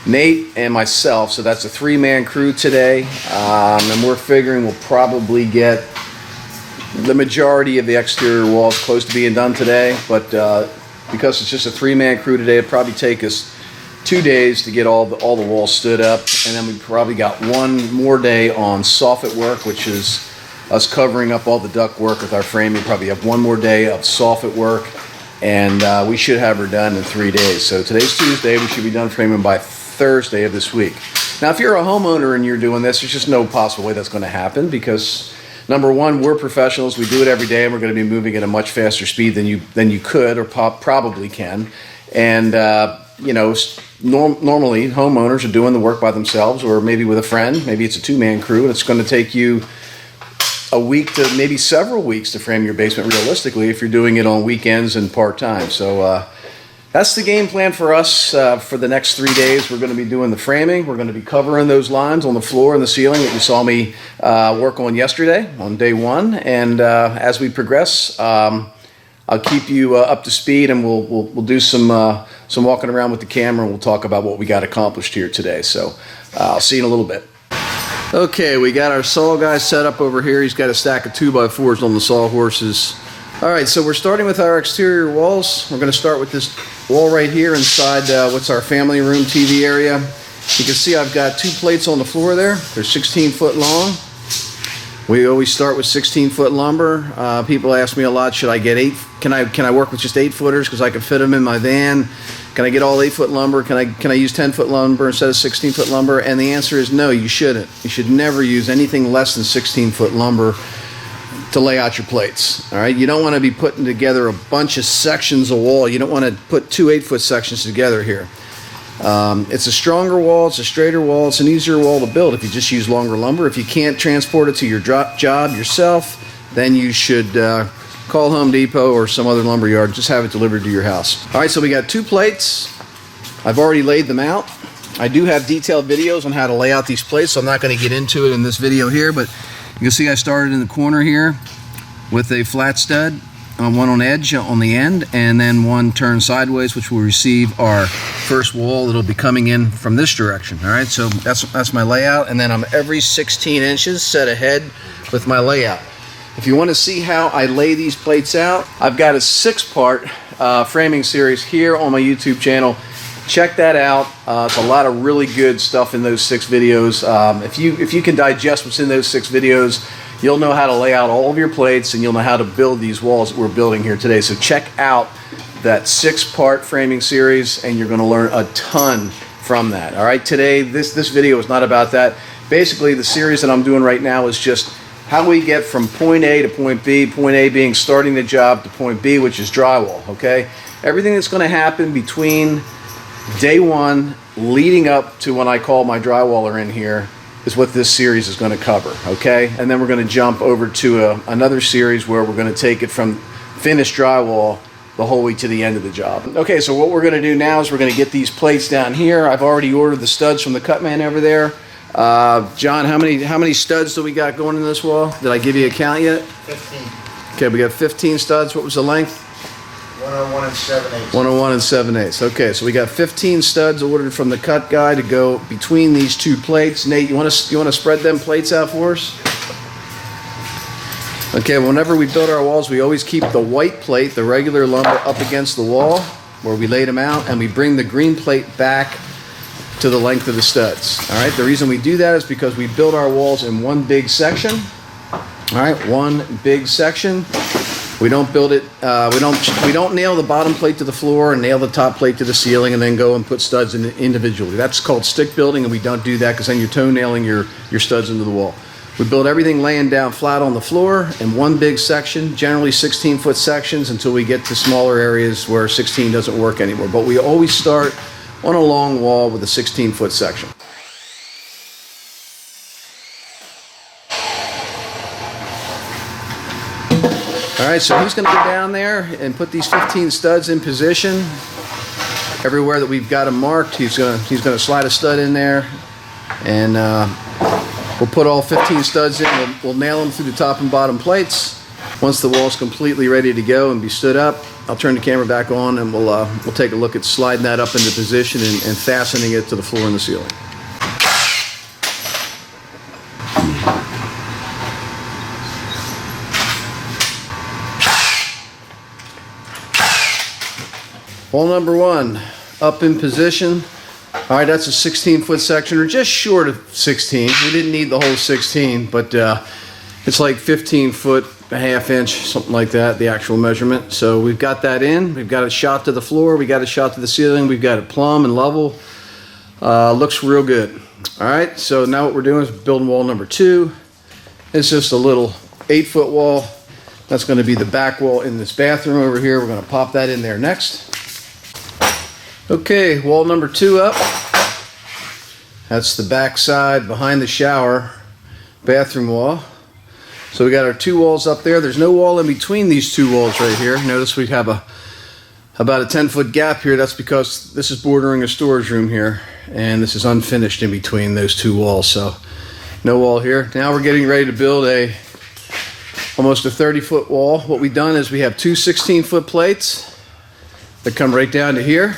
Nate, and myself. So that's a 3-man crew today. And we're figuring we'll probably get the majority of the exterior walls close to being done today. But because it's just a 3-man crew today, it'll probably take us 2 days to get all the walls stood up. And then we probably got 1 more day on soffit work, which is us covering up all the duct work with our framing. Probably have 1 more day of soffit work, and we should have her done in 3 days. So today's Tuesday. We should be done framing by Thursday of this week. Now, if you're a homeowner and you're doing this, there's just no possible way that's going to happen because, number one, we're professionals. We do it every day, and we're going to be moving at a much faster speed than you could or probably can. And you know, normally homeowners are doing the work by themselves or maybe with a friend. Maybe it's a 2-man crew, and it's going to take you a week to maybe several weeks to frame your basement realistically if you're doing it on weekends and part-time. So that's the game plan for us for the next 3 days. We're going to be doing the framing. We're going to be covering those lines on the floor and the ceiling that you saw me work on yesterday on day 1. And as we progress, I'll keep you up to speed, and we'll do some walking around with the camera, and we'll talk about what we got accomplished here today. So I'll see you in a little bit. Okay, we got our saw guy set up over here. He's got a stack of 2x4s on the sawhorses. All right, so we're starting with our exterior walls. We're going to start with this wall right here inside what's our family room TV area. You can see I've got 2 plates on the floor there. They're 16 foot long. We always start with 16 foot lumber. People ask me a lot, should I get 8? Can I work with just 8 footers because I can fit them in my van? Can I get all 8 foot lumber? Can I use 10 foot lumber instead of 16 foot lumber? And the answer is no, you shouldn't. You should never use anything less than 16 foot lumber to lay out your plates. All right, you don't want to be putting together a bunch of sections of wall. You don't want to put 2 8-foot sections together here. It's a stronger wall, it's a straighter wall, it's an easier wall to build if you just use longer lumber. If you can't transport it to your job yourself, then you should call Home Depot or some other lumber yard, just have it delivered to your house. All right, so we got 2 plates. I've already laid them out. I do have detailed videos on how to lay out these plates, so I'm not going to get into it in this video here, but you can see I started in the corner here with a flat stud, one on edge on the end, and then one turned sideways, which will receive our first wall that'll be coming in from this direction. All right, so that's my layout, and then I'm every 16 inches set ahead with my layout. If you want to see how I lay these plates out, I've got a 6-part framing series here on my YouTube channel. Check that out. It's a lot of really good stuff in those 6 videos. If you can digest what's in those 6 videos, you'll know how to lay out all of your plates, and you'll know how to build these walls that we're building here today. So check out that 6-part framing series, and you're going to learn a ton from that. All right, today this video is not about that. Basically, the series that I'm doing right now is just how we get from point A to point B, point A being starting the job, to point B, which is drywall. Okay, everything that's going to happen between day 1 leading up to when I call my drywaller in here is what this series is going to cover. Okay, and then we're going to jump over to another series where we're going to take it from finished drywall the whole way to the end of the job. Okay, so what we're going to do now is we're going to get these plates down here. I've already ordered the studs from the cut man over there. John, how many studs do we got going in this wall? Did I give you a count yet? 15. Okay, we got 15 studs. What was the length? 101 and 7/8. 101 and 7/8. Okay, so we got 15 studs ordered from the cut guy to go between these 2 plates. Nate, you want to spread them plates out for us? Okay, whenever we build our walls, we always keep the white plate, the regular lumber, up against the wall where we laid them out, and we bring the green plate back to the length of the studs. All right, the reason we do that is because we build our walls in one big section. All right, one big section. We don't build it, we don't nail the bottom plate to the floor and nail the top plate to the ceiling and then go and put studs in individually. That's called stick building, and we don't do that because then you're toe nailing your studs into the wall. We build everything laying down flat on the floor in one big section, generally 16-foot sections, until we get to smaller areas where 16 doesn't work anymore. But we always start on a long wall with a 16-foot section. All right, so he's going to go down there and put these 15 studs in position. Everywhere that we've got them marked, he's going to slide a stud in there, and we'll put all 15 studs in. We'll nail them through the top and bottom plates. Once the wall's completely ready to go and be stood up, I'll turn the camera back on, and we'll take a look at sliding that up into position and fastening it to the floor and the ceiling. Wall number 1, up in position. All right, that's a 16-foot section, or just short of 16. We didn't need the whole 16, but it's like 15 foot, a half inch, something like that, the actual measurement. So we've got that in. We've got it shot to the floor. We got it shot to the ceiling. We've got it plumb and level. Looks real good. All right, so now what we're doing is building wall number 2. It's just a little 8-foot wall. That's going to be the back wall in this bathroom over here. We're going to pop that in there next. Okay, wall number 2 up. That's the back side behind the shower bathroom wall. So we got our 2 walls up there. There's no wall in between these 2 walls right here. Notice we have about a 10-foot gap here. That's because this is bordering a storage room here, and this is unfinished in between those 2 walls. So no wall here. Now we're getting ready to build almost a 30-foot wall. What we've done is we have 2 16-foot plates that come right down to here.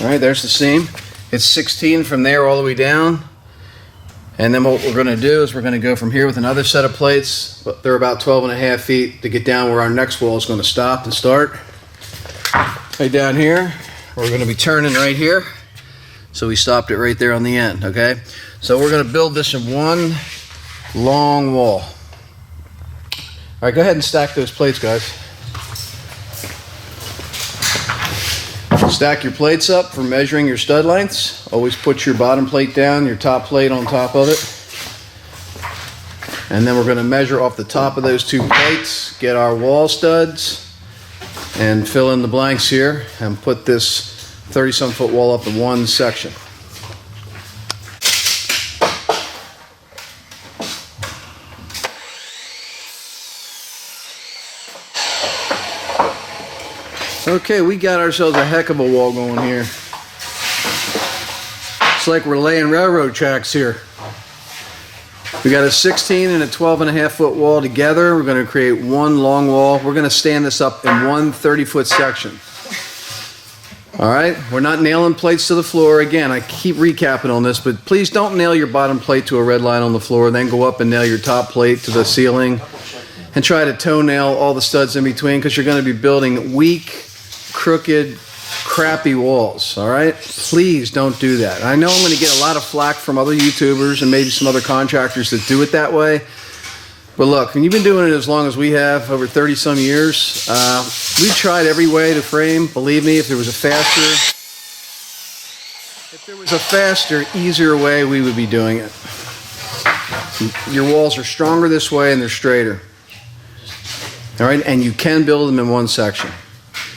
All right, there's the seam. It's 16 from there all the way down. And then what we're going to do is we're going to go from here with another set of plates. But they're about 12.5 feet to get down where our next wall is going to stop and start. Right down here, we're going to be turning right here. So we stopped it right there on the end, okay? So we're gonna build this in one long wall. All right, go ahead and stack those plates, guys. Stack your plates up for measuring your stud lengths. Always put your bottom plate down, your top plate on top of it. And then we're going to measure off the top of those two plates, get our wall studs, and fill in the blanks here, and put this 30-some foot wall up in one section. Okay, we got ourselves a heck of a wall going here. It's like we're laying railroad tracks here. We got a 16 and a 12.5 foot wall together. We're going to create one long wall. We're going to stand this up in one 30-foot section. All right, we're not nailing plates to the floor. Again, I keep recapping on this, but please don't nail your bottom plate to a red line on the floor, then go up and nail your top plate to the ceiling and try to toenail all the studs in between, because you're going to be building weak, crooked, crappy walls. All right, please don't do that. I know I'm going to get a lot of flack from other YouTubers and maybe some other contractors that do it that way, but look, when you've been doing it as long as we have, over 30 some years, we've tried every way to frame. Believe me, if there was a faster, easier way, we would be doing it. Your walls are stronger this way and they're straighter. All right, and you can build them in one section,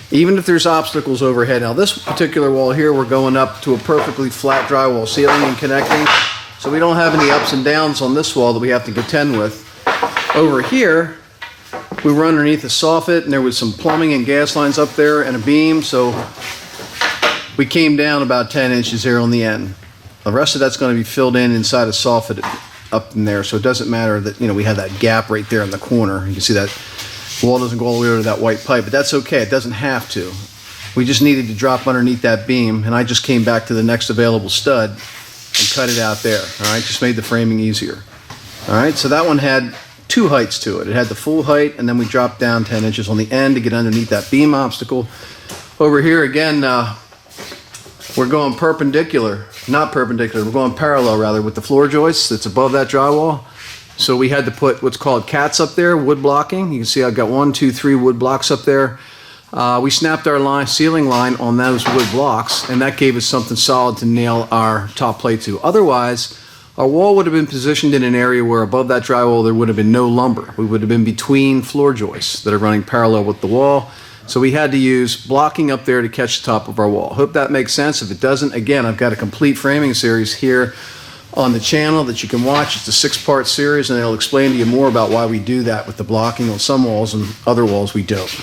even if there's obstacles overhead. Now this particular wall here, we're going up to a perfectly flat drywall ceiling and connecting, so we don't have any ups and downs on this wall that we have to contend with. Over here, we were underneath a soffit, and there was some plumbing and gas lines up there and a beam, so we came down about 10 inches here on the end. The rest of that's going to be filled in inside a soffit up in there, so it doesn't matter that, you know, we have that gap right there in the corner. You can see that wall doesn't go all the way over to that white pipe, but that's okay. It doesn't have to. We just needed to drop underneath that beam, and I just came back to the next available stud and cut it out there. All right, just made the framing easier. All right, so that one had two heights to it. It had the full height, and then we dropped down 10 inches on the end to get underneath that beam obstacle. Over here again, we're going perpendicular, not perpendicular, we're going parallel rather with the floor joists that's above that drywall. So we had to put what's called cats up there, wood blocking. You can see I've got 1, 2, 3 wood blocks up there. We snapped our ceiling line on those wood blocks, and that gave us something solid to nail our top plate to. Otherwise, our wall would have been positioned in an area where above that drywall there would have been no lumber. We would have been between floor joists that are running parallel with the wall. So we had to use blocking up there to catch the top of our wall. Hope that makes sense. If it doesn't, again, I've got a complete framing series here on the channel that you can watch. It's a 6-part series, and it'll explain to you more about why we do that with the blocking on some walls, and other walls we don't.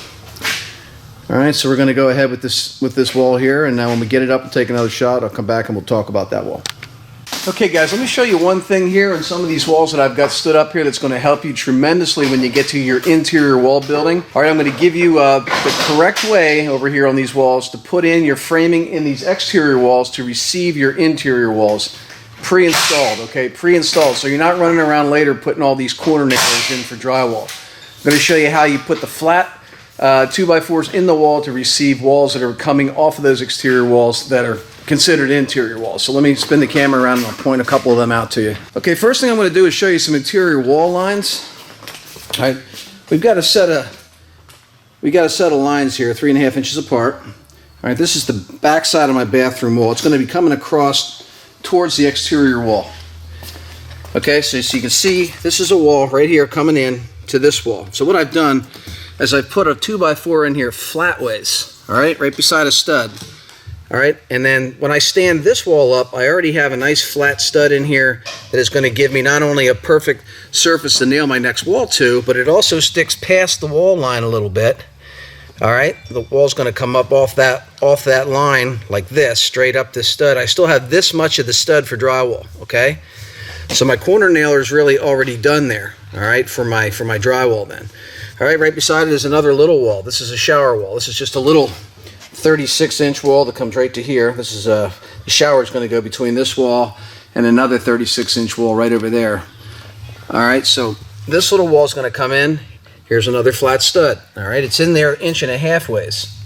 All right, so we're going to go ahead with this wall here, and now when we get it up and take another shot, I'll come back and we'll talk about that wall. Okay guys, let me show you one thing here on some of these walls that I've got stood up here that's going to help you tremendously when you get to your interior wall building. All right, I'm going to give you the correct way over here on these walls to put in your framing in these exterior walls to receive your interior walls. Pre-installed, okay, pre-installed, so you're not running around later putting all these corner nailers in for drywall. I'm going to show you how you put the flat 2x4s in the wall to receive walls that are coming off of those exterior walls that are considered interior walls. So let me spin the camera around and I'll point a couple of them out to you. Okay, first thing I'm going to do is show you some interior wall lines. All right, we've got a set of lines here, 3.5 inches apart. All right, this is the back side of my bathroom wall. It's going to be coming across towards the exterior wall. Okay, so you can see this is a wall right here coming in to this wall. So what I've done is I've put a 2x4 in here flatways, all right, right beside a stud. All right, and then when I stand this wall up, I already have a nice flat stud in here that is going to give me not only a perfect surface to nail my next wall to, but it also sticks past the wall line a little bit. All right, the wall's going to come up off that line like this, straight up this stud. I still have this much of the stud for drywall, okay? So my corner nailer is really already done there, all right, for my drywall then. All right, right beside it is another little wall. This is a shower wall. This is just a little 36-inch wall that comes right to here. This is the shower is going to go between this wall and another 36-inch wall right over there. All right, so this little wall is going to come in. Here's another flat stud. All right, it's in there 1.5 inches ways,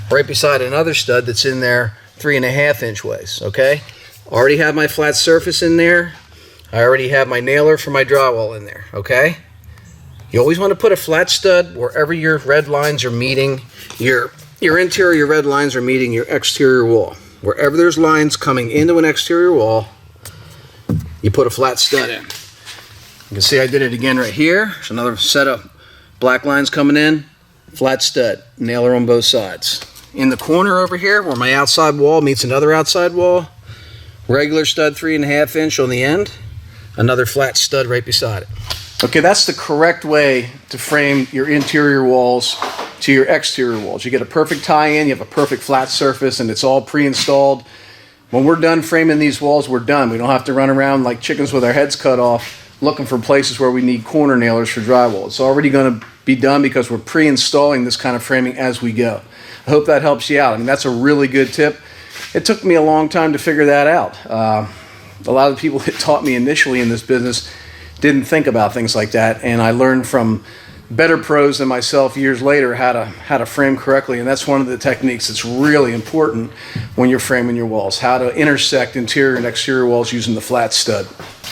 right beside another stud that's in there 3.5 inch ways, okay? Already have my flat surface in there. I already have my nailer for my drywall in there, okay? You always want to put a flat stud wherever your red lines are meeting, your interior red lines are meeting your exterior wall. Wherever there's lines coming into an exterior wall, you put a flat stud in. You can see I did it again right here. There's another set of black lines coming in, flat stud, nailer on both sides. In the corner over here where my outside wall meets another outside wall, regular stud 3.5 inch on the end, another flat stud right beside it. Okay, that's the correct way to frame your interior walls to your exterior walls. You get a perfect tie-in, you have a perfect flat surface, and it's all pre-installed. When we're done framing these walls, we're done. We don't have to run around like chickens with our heads cut off looking for places where we need corner nailers for drywall. It's already going to be done because we're pre-installing this kind of framing as we go. I hope that helps you out. I mean, that's a really good tip. It took me a long time to figure that out. A lot of the people that taught me initially in this business didn't think about things like that, and I learned from better pros than myself years later how to frame correctly, and that's one of the techniques that's really important when you're framing your walls, how to intersect interior and exterior walls using the flat stud.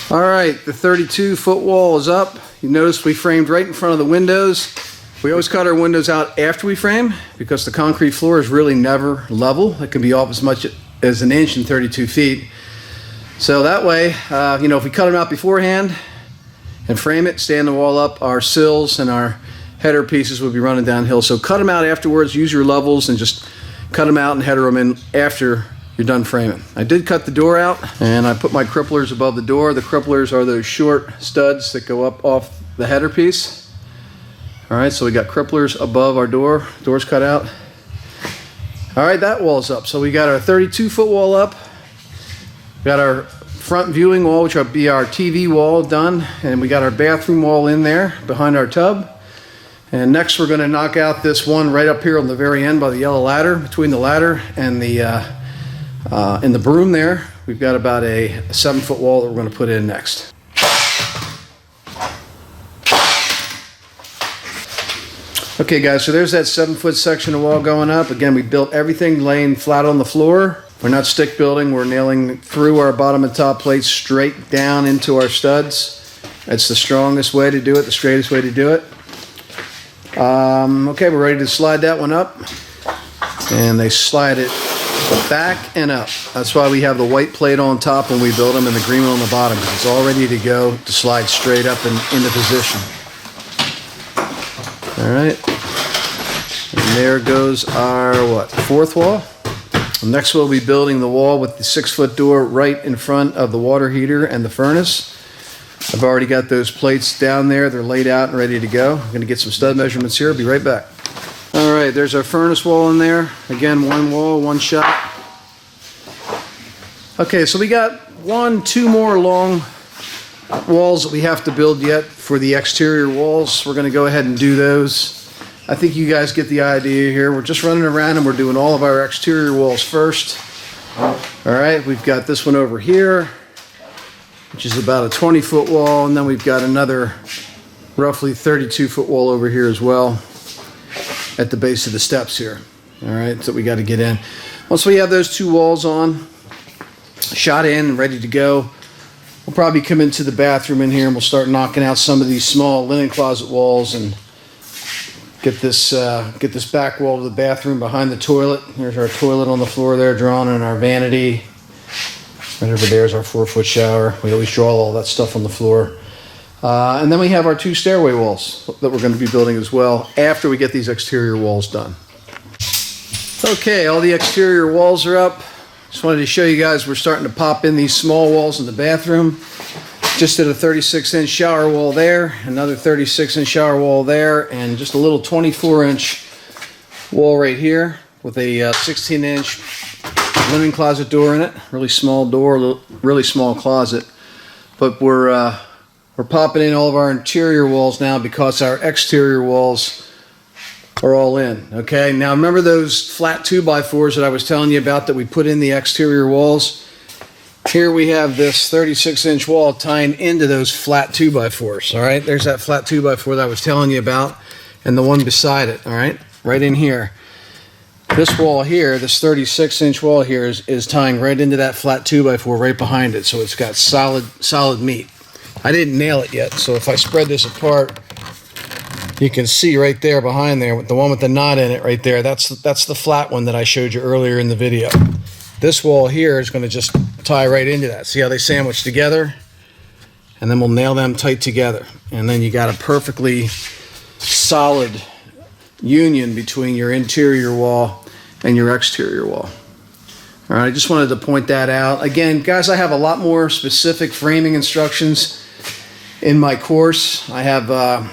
All right, the 32-foot wall is up. You notice we framed right in front of the windows. We always cut our windows out after we frame because the concrete floor is really never level. It can be off as much as an inch in 32 feet. So that way, if we cut them out beforehand and frame it, stand the wall up, our sills and our header pieces will be running downhill. So cut them out afterwards, use your levels and just cut them out and header them in after you're done framing. I did cut the door out and I put my cripplers above the door. The cripplers are those short studs that go up off the header piece. All right, so we got cripplers above our door. Door's cut out. All right, that wall's up. So we got our 32-foot wall up. We got our front viewing wall, which will be our TV wall, done, and we got our bathroom wall in there behind our tub. And next we're going to knock out this one right up here on the very end by the yellow ladder. Between the ladder and the broom there, we've got about a 7-foot wall that we're going to put in next. Okay guys, so there's that 7-foot section of wall going up. Again, we built everything laying flat on the floor. We're not stick building, we're nailing through our bottom and top plates straight down into our studs. That's the strongest way to do it, the straightest way to do it. Okay, we're ready to slide that one up. And they slide it back and up. That's why we have the white plate on top when we build them and the green one on the bottom, because it's all ready to go to slide straight up and into position. All right. And there goes our, fourth wall? Next we'll be building the wall with the 6-foot door right in front of the water heater and the furnace. I've already got those plates down there. They're laid out and ready to go. I'm going to get some stud measurements here. I'll be right back. All right, there's our furnace wall in there. Again, one wall, one shot. Okay, so we got 2 more long walls that we have to build yet for the exterior walls. We're going to go ahead and do those. I think you guys get the idea here. We're just running around and we're doing all of our exterior walls first. All right, we've got this one over here, which is about a 20-foot wall, and then we've got another roughly 32-foot wall over here as well at the base of the steps here. All right, so we got to get in. Once we have those 2 walls on, shot in and ready to go, we'll probably come into the bathroom in here and we'll start knocking out some of these small linen closet walls and get this back wall to the bathroom behind the toilet. Here's our toilet on the floor there, drawn in our vanity. Right over there is our 4-foot shower. We always draw all that stuff on the floor. And then we have our 2 stairway walls that we're going to be building as well after we get these exterior walls done. Okay, all the exterior walls are up. Just wanted to show you guys we're starting to pop in these small walls in the bathroom. Just did a 36-inch shower wall there, another 36-inch shower wall there, and just a little 24-inch wall right here with a 16-inch linen closet door in it. Really small door, really small closet. But we're popping in all of our interior walls now because our exterior walls are all in. Okay, now remember those flat 2x4s that I was telling you about that we put in the exterior walls? Here we have this 36-inch wall tying into those flat 2x4s. All right, there's that flat 2x4 that I was telling you about, and the one beside it. All right, right in here. This wall here, this 36-inch wall here is tying right into that flat 2x4 right behind it, so it's got solid meat. I didn't nail it yet, so if I spread this apart, you can see right there behind there, the one with the knot in it right there, that's the flat one that I showed you earlier in the video. This wall here is going to just tie right into that. See how they sandwich together? And then we'll nail them tight together. And then you got a perfectly solid union between your interior wall and your exterior wall. All right, I just wanted to point that out. Again, guys, I have a lot more specific framing instructions in my course. I have a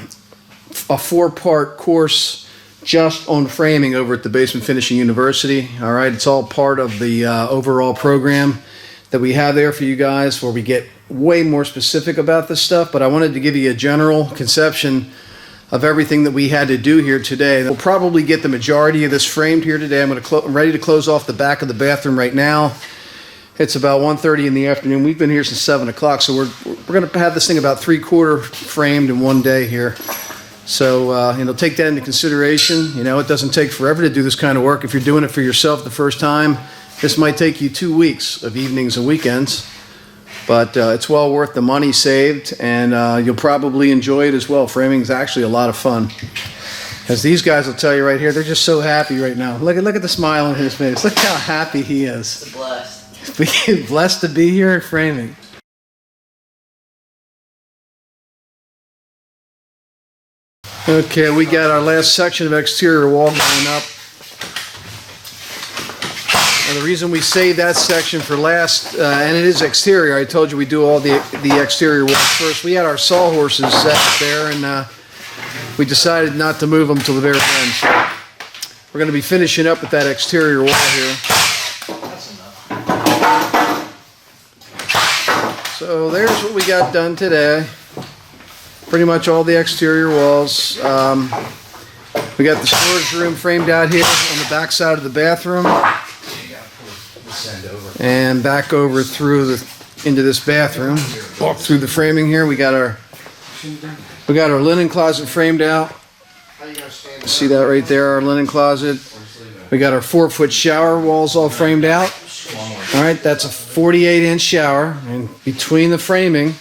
4-part course just on framing over at the Basement Finishing University. All right, it's all part of the overall program that we have there for you guys, where we get way more specific about this stuff, but I wanted to give you a general conception of everything that we had to do here today. We'll probably get the majority of this framed here today. I'm ready to close off the back of the bathroom right now. It's about 1:30 in the afternoon. We've been here since 7 o'clock, so we're going to have this thing about 3/4 framed in one day here. So, take that into consideration. It doesn't take forever to do this kind of work. If you're doing it for yourself the first time, this might take you 2 weeks of evenings and weekends. But it's well worth the money saved, and you'll probably enjoy it as well. Framing is actually a lot of fun. As these guys will tell you right here, they're just so happy right now. Look at the smile on his face. Look how happy he is. Blessed. Blessed to be here at framing. Okay, we got our last section of exterior wall going up. And the reason we saved that section for last, and it is exterior, I told you we do all the exterior work first. We had our sawhorses set up there, and we decided not to move them till the very end. So we're going to be finishing up with that exterior wall here. So there's what we got done today. Pretty much all the exterior walls. We got the storage room framed out here on the back side of the bathroom. And back over into this bathroom. Walk through the framing here. We got our linen closet framed out. See that right there, our linen closet. We got our 4-foot shower walls all framed out. All right, that's a 48-inch shower, and between the framing,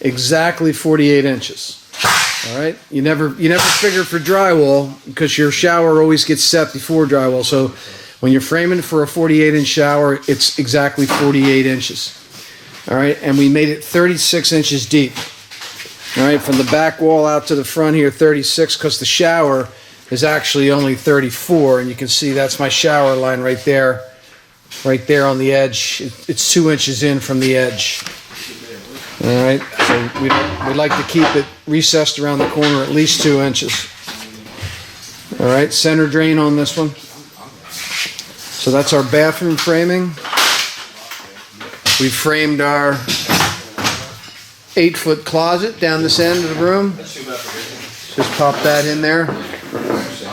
exactly 48 inches. All right, you never figure for drywall, because your shower always gets set before drywall. So when you're framing for a 48-inch shower, it's exactly 48 inches. All right, and we made it 36 inches deep. All right, from the back wall out to the front here, 36, because the shower is actually only 34, and you can see that's my shower line right there on the edge. It's 2 inches in from the edge. All right, so we'd like to keep it recessed around the corner at least 2 inches. All right, center drain on this one. So that's our bathroom framing. We framed our 8-foot closet down this end of the room. Just pop that in there.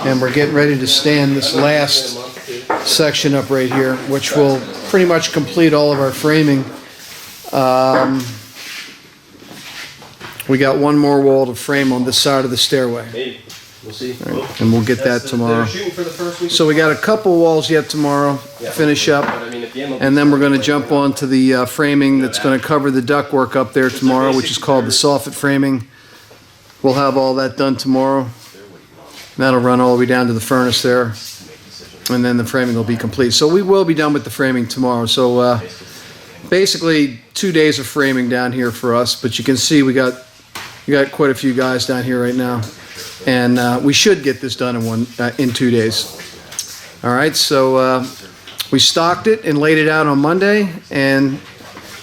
And we're getting ready to stand this last section up right here, which will pretty much complete all of our framing. We got one more wall to frame on this side of the stairway. Maybe. We'll see. Right. And we'll get that tomorrow. Shooting for the first week. So we got a couple walls yet tomorrow to finish up. And then we're going to jump on to the framing that's going to cover the ductwork up there tomorrow, which is called the Soffit framing. We'll have all that done tomorrow. That'll run all the way down to the furnace there. And then the framing will be complete. So we will be done with the framing tomorrow. So basically 2 days of framing down here for us. But you can see we got quite a few guys down here right now. And we should get this done in 2 days. All right, so we stocked it and laid it out on Monday. And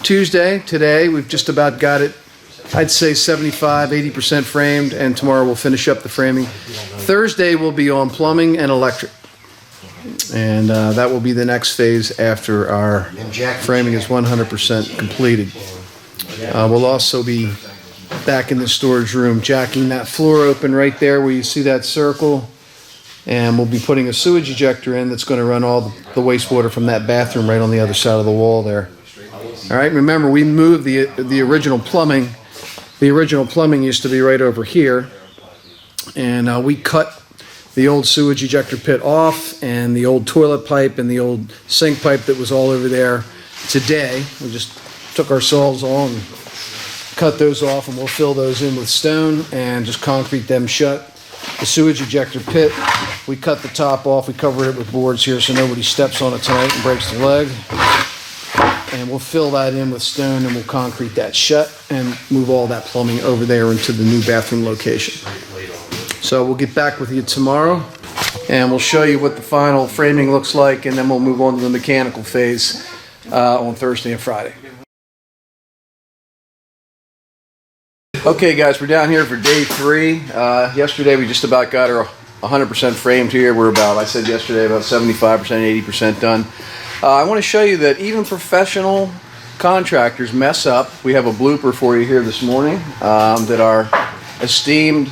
Tuesday, today, we've just about got it, I'd say 75, 80% framed. And tomorrow we'll finish up the framing. Thursday we'll be on plumbing and electric. And that will be the next phase after our framing is 100% completed. We'll also be back in the storage room, jacking that floor open right there where you see that circle, and we'll be putting a sewage ejector in that's going to run all the wastewater from that bathroom right on the other side of the wall there. All right, remember we moved the original plumbing. The original plumbing used to be right over here, and we cut the old sewage ejector pit off and the old toilet pipe and the old sink pipe that was all over there today. We just took our saws on and cut those off, and we'll fill those in with stone and just concrete them shut. The sewage ejector pit, we cut the top off, we covered it with boards here so nobody steps on it tonight and breaks the leg. And we'll fill that in with stone and we'll concrete that shut and move all that plumbing over there into the new bathroom location. So we'll get back with you tomorrow and we'll show you what the final framing looks like, and then we'll move on to the mechanical phase on Thursday and Friday. Okay guys, we're down here for day 3. Yesterday we just about got her 100% framed here. We're about, I said yesterday, about 75%, 80% done. I want to show you that even professional contractors mess up. We have a blooper for you here this morning that our esteemed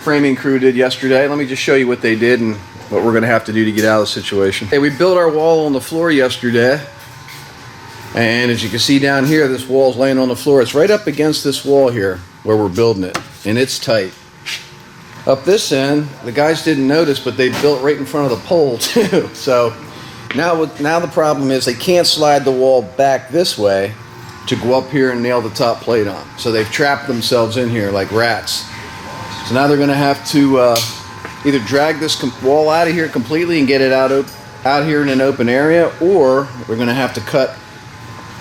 framing crew did yesterday. Let me just show you what they did and what we're going to have to do to get out of the situation. Hey, we built our wall on the floor yesterday, and as you can see down here, this wall's laying on the floor. It's right up against this wall here where we're building it, and it's tight. Up this end, the guys didn't notice, but they built right in front of the pole too. So now the problem is they can't slide the wall back this way to go up here and nail the top plate on. So they've trapped themselves in here like rats. So now they're going to have to either drag this wall out of here completely and get it out here in an open area, or we're going to have to cut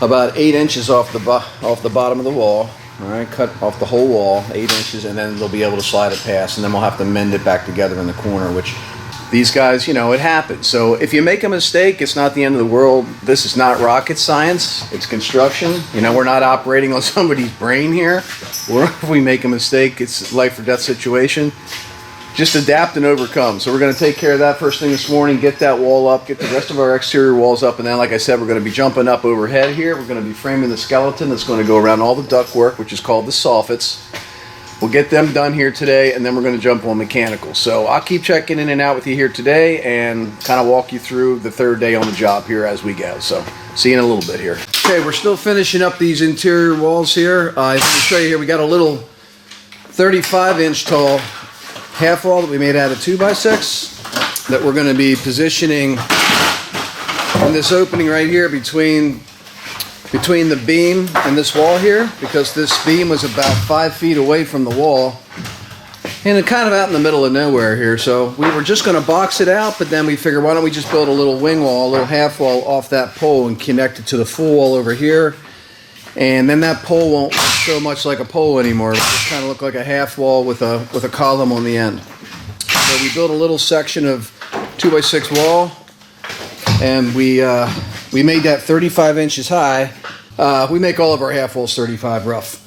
about 8 inches off the bottom of the wall. All right, cut off the whole wall, 8 inches, and then they'll be able to slide it past, and then we'll have to mend it back together in the corner, which these guys, you know, it happens. So if you make a mistake, it's not the end of the world. This is not rocket science. It's construction. You know, we're not operating on somebody's brain here. If we make a mistake, it's a life or death situation. Just adapt and overcome. So we're going to take care of that first thing this morning, get that wall up, get the rest of our exterior walls up, and then, like I said, we're going to be jumping up overhead here. We're going to be framing the skeleton that's going to go around all the ductwork, which is called the soffits. We'll get them done here today, and then we're going to jump on mechanical. So I'll keep checking in and out with you here today and kind of walk you through the third day on the job here as we go. So see you in a little bit here. Okay, we're still finishing up these interior walls here. Let me show you here. We got a little 35-inch tall half wall that we made out of 2x6 that we're going to be positioning in this opening right here between the beam and this wall here, because this beam was about 5 feet away from the wall and kind of out in the middle of nowhere here. So we were just going to box it out, but then we figured, why don't we just build a little wing wall, a little half wall off that pole and connect it to the full wall over here, and then that pole won't look so much like a pole anymore. It'll just kind of look like a half wall with a column on the end. So we built a little section of 2x6 wall, and we made that 35 inches high. We make all of our half walls 35 rough.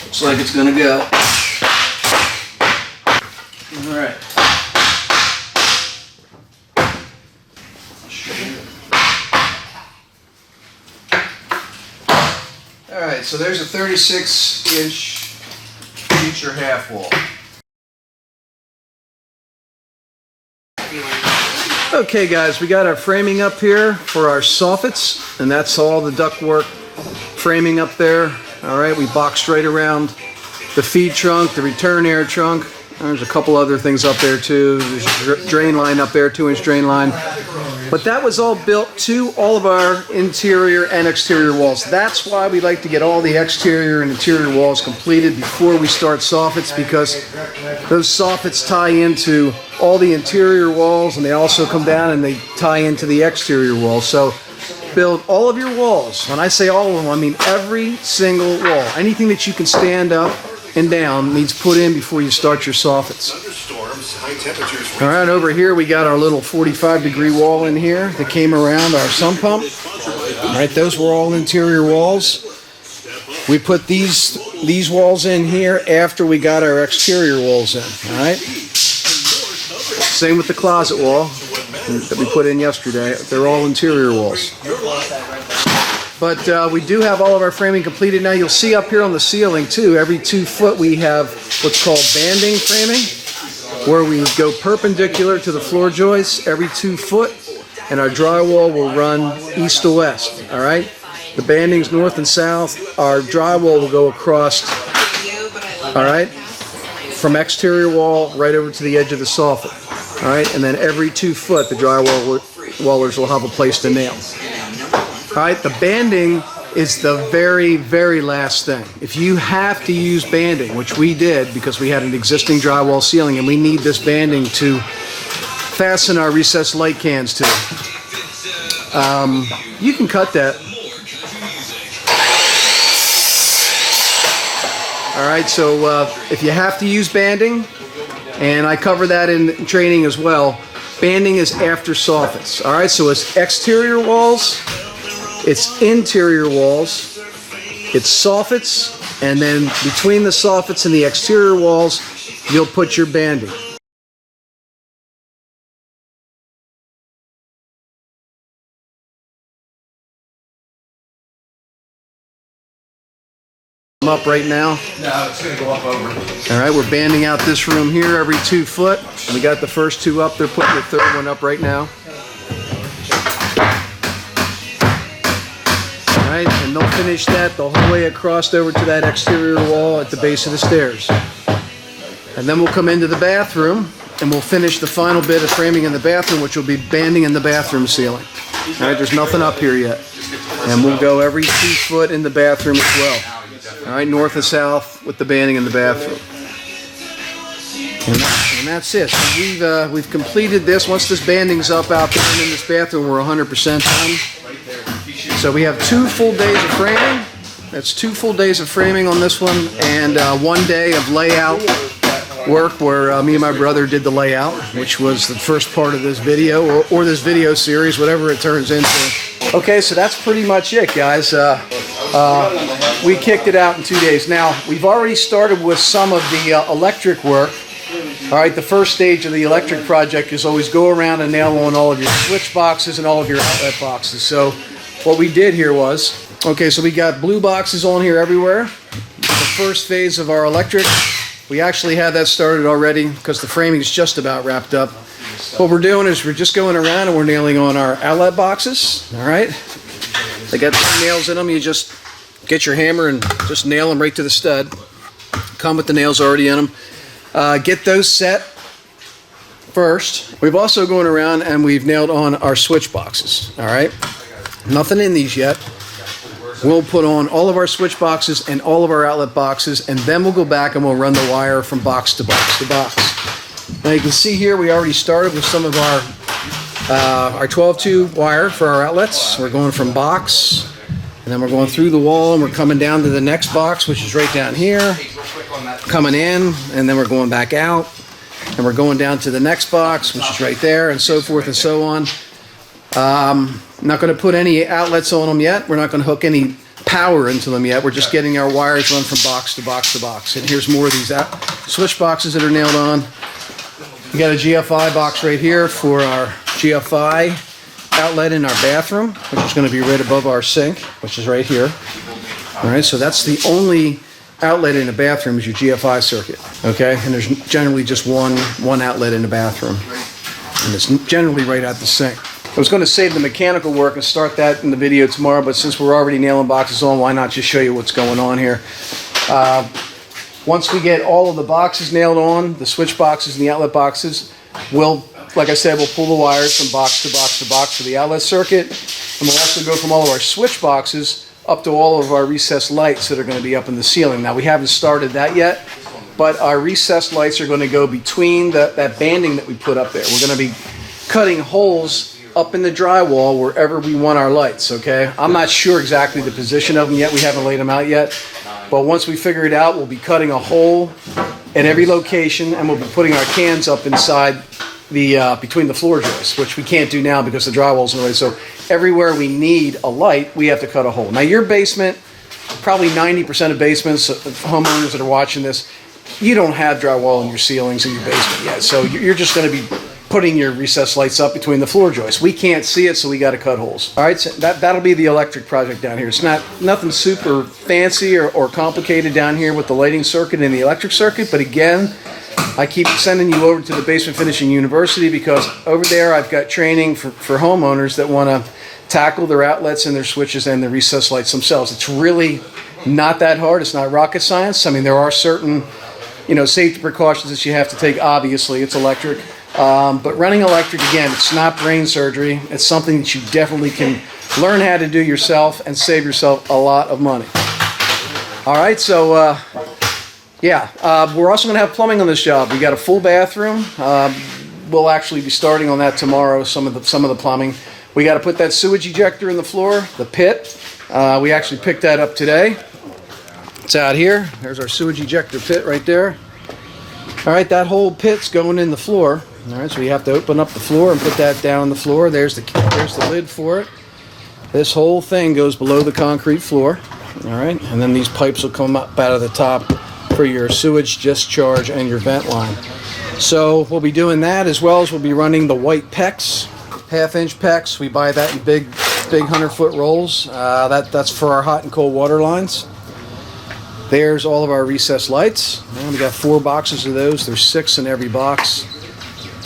Looks like it's gonna go. All right. All right, so there's a 36-inch future half wall. Okay guys, we got our framing up here for our soffits, and that's all the ductwork framing up there. All right, we boxed right around the feed trunk, the return air trunk. There's a couple other things up there too. There's a drain line up there, 2-inch drain line. But that was all built to all of our interior and exterior walls. That's why we like to get all the exterior and interior walls completed before we start soffits, because those soffits tie into all the interior walls, and they also come down and they tie into the exterior walls. So build all of your walls. When I say all of them, I mean every single wall. Anything that you can stand up and down needs put in before you start your soffits. All right, over here we got our little 45-degree wall in here that came around our sump pump. All right, those were all interior walls. We put these walls in here after we got our exterior walls in. All right. Same with the closet wall that we put in yesterday. They're all interior walls. But we do have all of our framing completed now. You'll see up here on the ceiling too, every 2 foot we have what's called banding framing, where we go perpendicular to the floor joists every 2 foot, and our drywall will run east to west. All right, the bandings north and south. Our drywall will go across. All right, from exterior wall right over to the edge of the soffit. All right, and then every 2 foot, the drywallers will have a place to nail. All right, the banding is the very, very last thing. If you have to use banding, which we did because we had an existing drywall ceiling and we need this banding to fasten our recessed light cans to, you can cut that. All right, so if you have to use banding, and I cover that in training as well, banding is after soffits. All right, so it's exterior walls, it's interior walls, it's soffits, and then between the soffits and the exterior walls, you'll put your banding. Up right now. No, it's gonna go up over. All right, we're banding out this room here every 2 foot. We got the first 2 up. They're putting the third one up right now. All right, and they'll finish that the whole way across over to that exterior wall at the base of the stairs. And then we'll come into the bathroom and we'll finish the final bit of framing in the bathroom, which will be banding in the bathroom ceiling. All right, there's nothing up here yet. And we'll go every 2 foot in the bathroom as well. All right, north and south with the banding in the bathroom. And that's it. So we've completed this. Once this banding's up out there and in this bathroom, we're 100% done. So we have 2 full days of framing. That's 2 full days of framing on this one, and 1 day of layout work where me and my brother did the layout, which was the first part of this video, or this video series, whatever it turns into. Okay, so that's pretty much it, guys. We kicked it out in 2 days. Now, we've already started with some of the electric work. All right, the first stage of the electric project is always go around and nail on all of your switch boxes and all of your outlet boxes. So what we did here was, okay, so we got blue boxes on here everywhere. The first phase of our electric, we actually had that started already because the framing is just about wrapped up. What we're doing is we're just going around and we're nailing on our outlet boxes, all right? They got 2 nails in them. You just get your hammer and just nail them right to the stud. Come with the nails already in them. Get those set first. We've also gone around and we've nailed on our switch boxes, all right? Nothing in these yet. We'll put on all of our switch boxes and all of our outlet boxes, and then we'll go back and we'll run the wire from box to box to box. Now you can see here we already started with some of our 12-2 wire for our outlets. We're going from box, and then we're going through the wall, and we're coming down to the next box, which is right down here, coming in, and then we're going back out, and we're going down to the next box, which is right there, and so forth and so on. Not going to put any outlets on them yet. We're not going to hook any power into them yet. We're just getting our wires run from box to box to box. And here's more of these switch boxes that are nailed on. We got a GFI box right here for our GFI outlet in our bathroom, which is going to be right above our sink, which is right here. All right, so that's the only outlet in the bathroom is your GFI circuit. Okay, and there's generally just one outlet in the bathroom, and it's generally right at the sink. I was going to save the mechanical work and start that in the video tomorrow, but since we're already nailing boxes on, why not just show you what's going on here? Once we get all of the boxes nailed on, the switch boxes and the outlet boxes, we'll, like I said, we'll pull the wires from box to box to box for the outlet circuit, and we'll also go from all of our switch boxes up to all of our recessed lights that are going to be up in the ceiling. Now, we haven't started that yet, but our recessed lights are going to go between that banding that we put up there. We're going to be cutting holes up in the drywall wherever we want our lights, okay? I'm not sure exactly the position of them yet. We haven't laid them out yet. But once we figure it out, we'll be cutting a hole at every location, and we'll be putting our cans up inside the between the floor joists, which we can't do now because the drywall's in the way. So everywhere we need a light, we have to cut a hole. Now your basement, probably 90% of basements, homeowners that are watching this, you don't have drywall in your ceilings in your basement yet. So you're just going to be putting your recessed lights up between the floor joists. We can't see it, so we got to cut holes. All right, so that'll be the electric project down here. It's nothing super fancy or complicated down here with the lighting circuit and the electric circuit, but again, I keep sending you over to the Basement Finishing University because over there I've got training for homeowners that want to tackle their outlets and their switches and their recessed lights themselves. It's really not that hard. It's not rocket science. I mean, there are certain safety precautions that you have to take. Obviously, it's electric. But running electric, again, it's not brain surgery. It's something that you definitely can learn how to do yourself and save yourself a lot of money. All right, so we're also going to have plumbing on this job. We got a full bathroom. We'll actually be starting on that tomorrow. Some of the plumbing. We got to put that sewage ejector in the floor, the pit. We actually picked that up today. It's out here. There's our sewage ejector pit right there. All right, that whole pit's going in the floor. All right, so you have to open up the floor and put that down on the floor. There's the lid for it. This whole thing goes below the concrete floor. All right, and then these pipes will come up out of the top for your sewage discharge and your vent line. So we'll be doing that, as well as we'll be running the white PEX, half-inch PEX. We buy that in big 100-foot rolls. That's for our hot and cold water lines. There's all of our recessed lights. And we got 4 boxes of those. There's 6 in every box.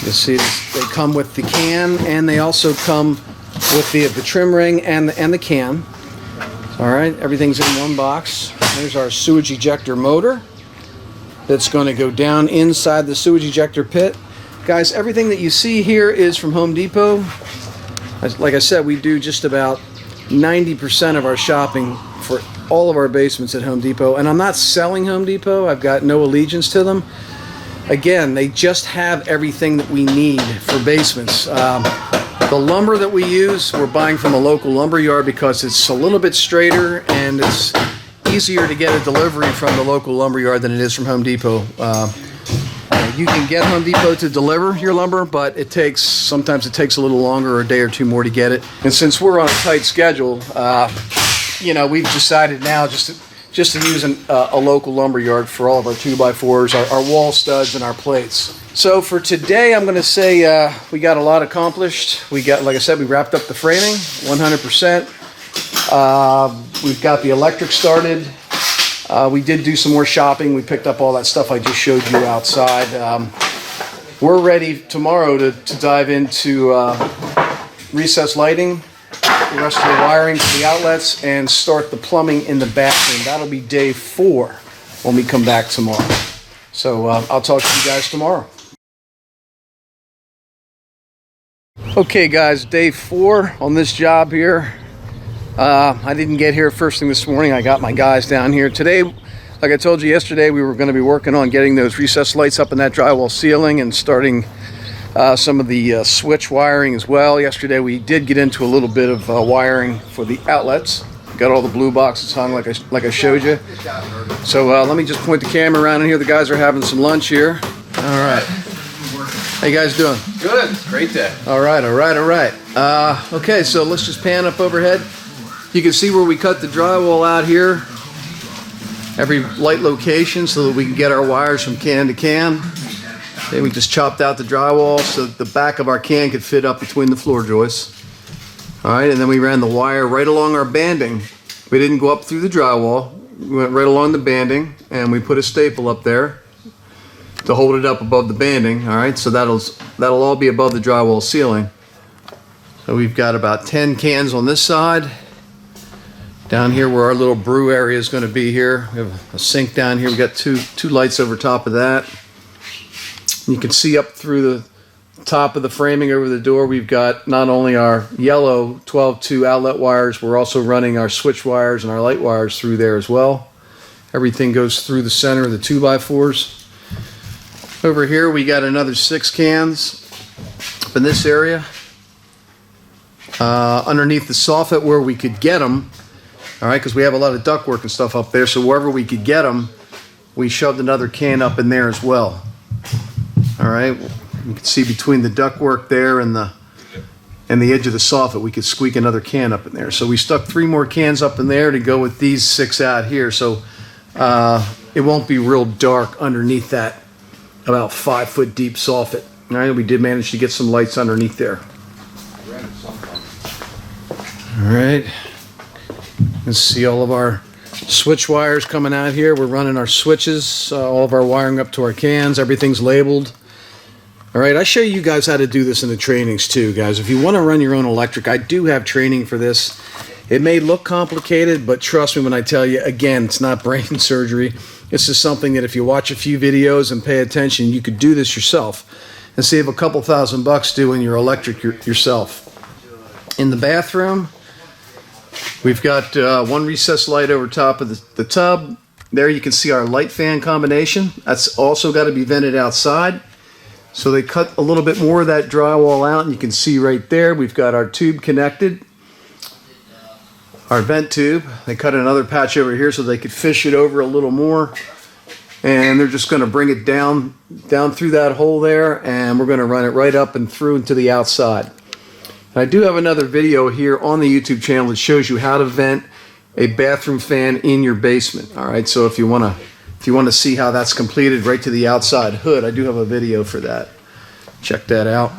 You see they come with the can, and they also come with the trim ring and the can. All right, everything's in one box. There's our sewage ejector motor that's going to go down inside the sewage ejector pit. Guys, everything that you see here is from Home Depot. Like I said, we do just about 90% of our shopping for all of our basements at Home Depot. And I'm not selling Home Depot. I've got no allegiance to them. Again, they just have everything that we need for basements. The lumber that we use, we're buying from a local lumber yard because it's a little bit straighter and it's easier to get a delivery from the local lumber yard than it is from Home Depot. You can get Home Depot to deliver your lumber, but sometimes it takes a little longer, or a day or two more to get it. And since we're on a tight schedule, we've decided now just to use a local lumber yard for all of our 2x4s, our wall studs, and our plates. So for today, I'm going to say we got a lot accomplished. We got, like I said, we wrapped up the framing 100%. We've got the electric started. We did do some more shopping. We picked up all that stuff I just showed you outside. We're ready tomorrow to dive into recessed lighting, the rest of the wiring for the outlets, and start the plumbing in the bathroom. That'll be day 4 when we come back tomorrow. So I'll talk to you guys tomorrow. Okay guys, day 4 on this job here. I didn't get here first thing this morning. I got my guys down here. Today, like I told you yesterday, we were going to be working on getting those recessed lights up in that drywall ceiling and starting some of the switch wiring as well. Yesterday we did get into a little bit of wiring for the outlets. Got all the blue boxes hung like I showed you. So let me just point the camera around in here. The guys are having some lunch here. All right. How you guys doing? Good. Great day. All right. Okay, so let's just pan up overhead. You can see where we cut the drywall out here. Every light location so that we can get our wires from can to can. Then we just chopped out the drywall so that the back of our can could fit up between the floor joists. All right, and then we ran the wire right along our banding. We didn't go up through the drywall. We went right along the banding, and we put a staple up there to hold it up above the banding. All right, so that'll all be above the drywall ceiling. So we've got about 10 cans on this side. Down here where our little brew area is going to be here. We have a sink down here. We've got two lights over top of that. You can see up through the top of the framing over the door, we've got not only our yellow 12-2 outlet wires, we're also running our switch wires and our light wires through there as well. Everything goes through the center of the 2x4s. Over here we got another 6 cans up in this area. Underneath the soffit where we could get them, all right, because we have a lot of ductwork and stuff up there, so wherever we could get them, we shoved another can up in there as well. All right, you can see between the ductwork there and the edge of the soffit, we could squeak another can up in there. So we stuck 3 more cans up in there to go with these 6 out here. So it won't be real dark underneath that about 5-foot deep soffit. All right, we did manage to get some lights underneath there. All right, let's see all of our switch wires coming out here. We're running our switches, all of our wiring up to our cans. Everything's labeled. All right, I show you guys how to do this in the trainings too, guys. If you want to run your own electric, I do have training for this. It may look complicated, but trust me when I tell you, again, it's not brain surgery. This is something that if you watch a few videos and pay attention, you could do this yourself and save a couple $1,000 doing your electric yourself. In the bathroom, we've got one recessed light over top of the tub. There you can see our light fan combination. That's also got to be vented outside. So they cut a little bit more of that drywall out, and you can see right there we've got our tube connected, our vent tube. They cut another patch over here so they could fish it over a little more, and they're just going to bring it down through that hole there, and we're going to run it right up and through into the outside. And I do have another video here on the YouTube channel that shows you how to vent a bathroom fan in your basement. All right, so if you want to see how that's completed right to the outside hood, I do have a video for that. Check that out.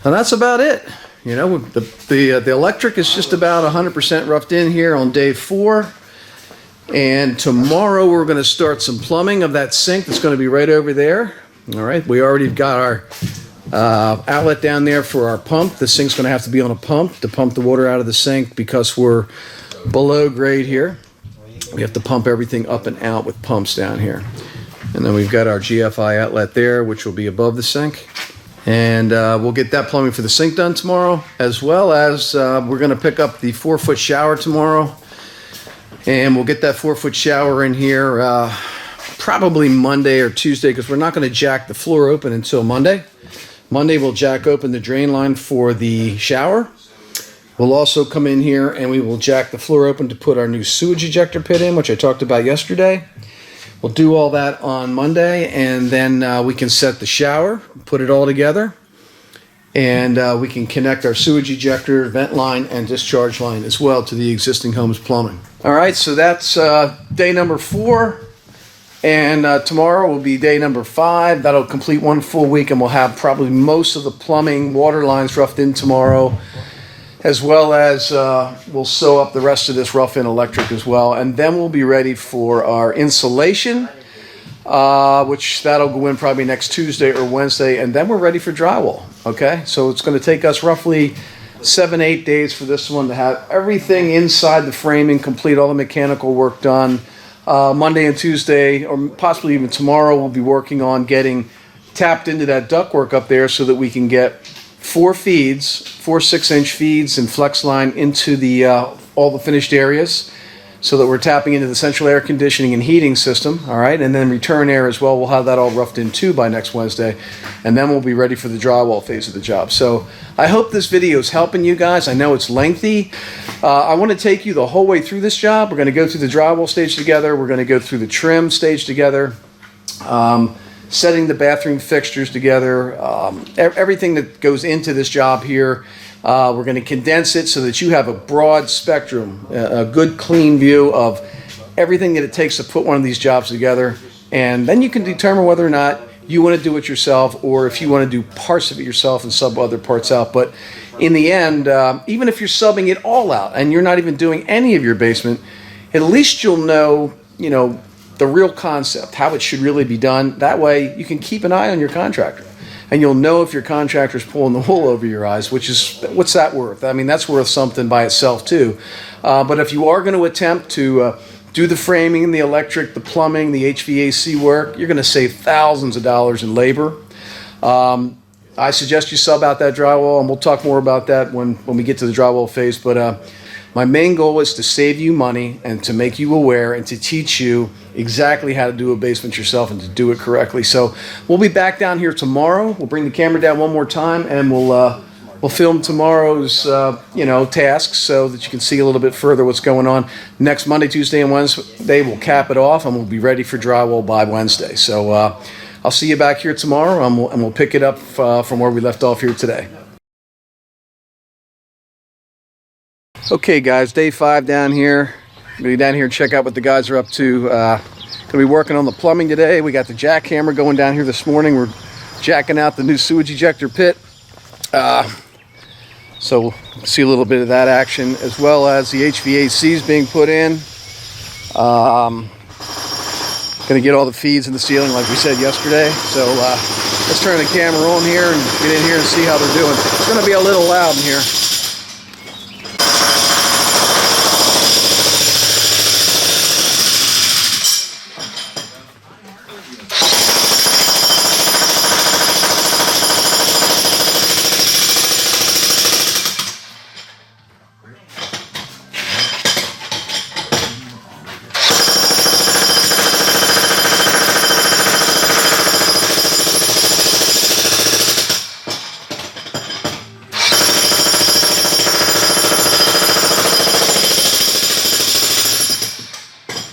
And that's about it. You know, the electric is just about 100% roughed in here on day 4. And tomorrow we're going to start some plumbing of that sink that's going to be right over there. All right, we already got our outlet down there for our pump. The sink's going to have to be on a pump to pump the water out of the sink because we're below grade here. We have to pump everything up and out with pumps down here. And then we've got our GFI outlet there, which will be above the sink. And we'll get that plumbing for the sink done tomorrow, as well as we're going to pick up the 4-foot shower tomorrow. And we'll get that 4-foot shower in here probably Monday or Tuesday, because we're not going to jack the floor open until Monday. Monday we'll jack open the drain line for the shower. We'll also come in here and we will jack the floor open to put our new sewage ejector pit in, which I talked about yesterday. We'll do all that on Monday, and then we can set the shower, put it all together, and we can connect our sewage ejector, vent line, and discharge line as well to the existing home's plumbing. All right, so that's day number 4. And tomorrow will be day number 5. That'll complete 1 full week, and we'll have probably most of the plumbing, water lines roughed in tomorrow, as well as we'll sew up the rest of this rough-in electric as well. And then we'll be ready for our insulation, which that'll go in probably next Tuesday or Wednesday, and then we're ready for drywall, okay? So it's going to take us roughly 7-8 days for this one to have everything inside the framing complete, all the mechanical work done. Monday and Tuesday, or possibly even tomorrow, we'll be working on getting tapped into that ductwork up there so that we can get 4 feeds, 4 6-inch feeds and flex line into the all the finished areas, so that we're tapping into the central air conditioning and heating system, all right, and then return air as well. We'll have that all roughed in too by next Wednesday, and then we'll be ready for the drywall phase of the job. So I hope this video is helping you guys. I know it's lengthy. I want to take you the whole way through this job. We're going to go through the drywall stage together. We're going to go through the trim stage together, setting the bathroom fixtures together, everything that goes into this job here. We're going to condense it so that you have a broad spectrum, a good clean view of everything that it takes to put one of these jobs together. And then you can determine whether or not you want to do it yourself, or if you want to do parts of it yourself and sub other parts out. But in the end, even if you're subbing it all out and you're not even doing any of your basement, at least you'll know, the real concept, how it should really be done. That way you can keep an eye on your contractor, and you'll know if your contractor's pulling the wool over your eyes, what's that worth? I mean, that's worth something by itself too. But if you are going to attempt to do the framing, the electric, the plumbing, the HVAC work, you're going to save thousands of dollars in labor. I suggest you sub out that drywall, and we'll talk more about that when we get to the drywall phase. But my main goal is to save you money and to make you aware and to teach you exactly how to do a basement yourself and to do it correctly. So we'll be back down here tomorrow. We'll bring the camera down one more time, and we'll film tomorrow's tasks so that you can see a little bit further what's going on. Next Monday, Tuesday, and Wednesday we'll cap it off, and we'll be ready for drywall by Wednesday. So I'll see you back here tomorrow, and we'll pick it up from where we left off here today. Okay guys, day 5 down here. I'm going to be down here and check out what the guys are up to. Going to be working on the plumbing today. We got the jackhammer going down here this morning. We're jacking out the new sewage ejector pit. So we'll see a little bit of that action, as well as the HVACs being put in. Going to get all the feeds in the ceiling like we said yesterday. So let's turn the camera on here and get in here and see how they're doing. It's going to be a little loud in here.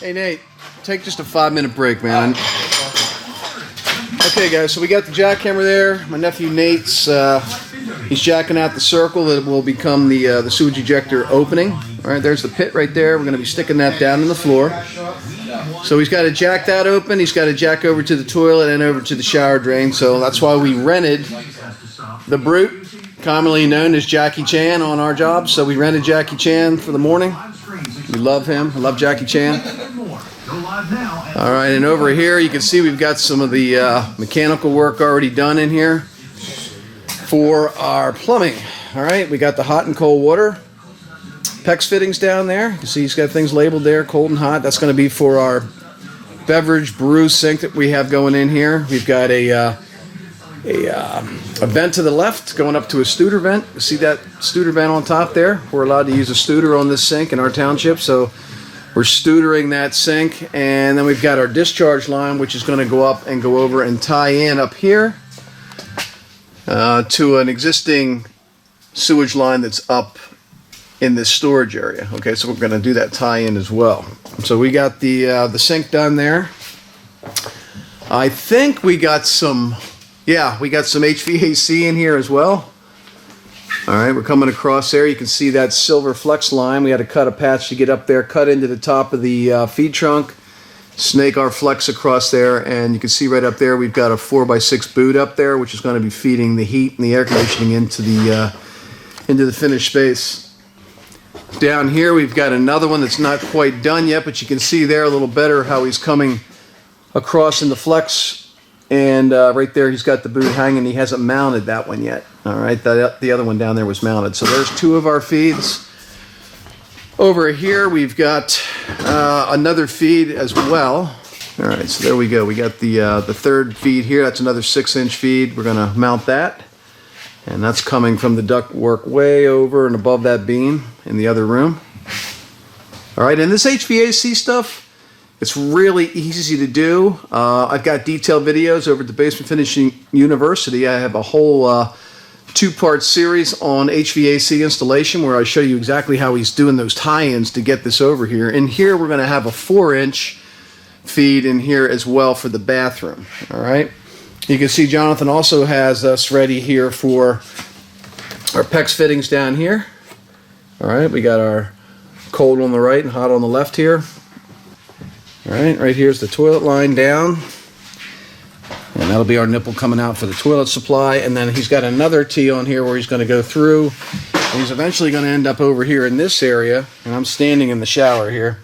Hey Nate, take just a 5-minute break, man. Okay guys, so we got the jackhammer there. My nephew Nate's, he's jacking out the circle that will become the sewage ejector opening. All right, there's the pit right there. We're gonna be sticking that down in the floor. So he's got to jack that open. He's got to jack over to the toilet and over to the shower drain. So that's why we rented the Brute, commonly known as Jackie Chan, on our job. So we rented Jackie Chan for the morning. We love him. I love Jackie Chan. All right, and over here you can see we've got some of the mechanical work already done in here for our plumbing. All right, we got the hot and cold water PEX fittings down there. You can see he's got things labeled there, cold and hot. That's going to be for our beverage brew sink that we have going in here. We've got a vent to the left going up to a Studer vent. You see that Studer vent on top there? We're allowed to use a Studer on this sink in our township, so we're Studering that sink. And then we've got our discharge line, which is going to go up and go over and tie in up here to an existing sewage line that's up in this storage area. Okay, so we're going to do that tie-in as well. So we got the sink done there. I think we got some, yeah, we got some HVAC in here as well. All right, we're coming across there. You can see that silver flex line. We had to cut a patch to get up there, cut into the top of the feed trunk, snake our flex across there, and you can see right up there we've got a 4x6 boot up there, which is going to be feeding the heat and the air conditioning into the finished space. Down here we've got another one that's not quite done yet, but you can see there a little better how he's coming across in the flex, and right there he's got the boot hanging. He hasn't mounted that one yet. All right, the other one down there was mounted. So there's two of our feeds. Over here we've got another feed as well. All right, so there we go. We got the third feed here. That's another 6-inch feed. We're going to mount that. And that's coming from the ductwork way over and above that beam in the other room. All right, and this HVAC stuff, it's really easy to do. I've got detailed videos over at the Basement Finishing University. I have a whole 2-part series on HVAC installation where I show you exactly how he's doing those tie-ins to get this over here. And here we're going to have a 4-inch feed in here as well for the bathroom. All right. You can see Jonathan also has us ready here for our PEX fittings down here. All right, we got our cold on the right and hot on the left here. All right here's the toilet line down. And that'll be our nipple coming out for the toilet supply. And then he's got another T on here where he's going to go through. And he's eventually going to end up over here in this area. And I'm standing in the shower here.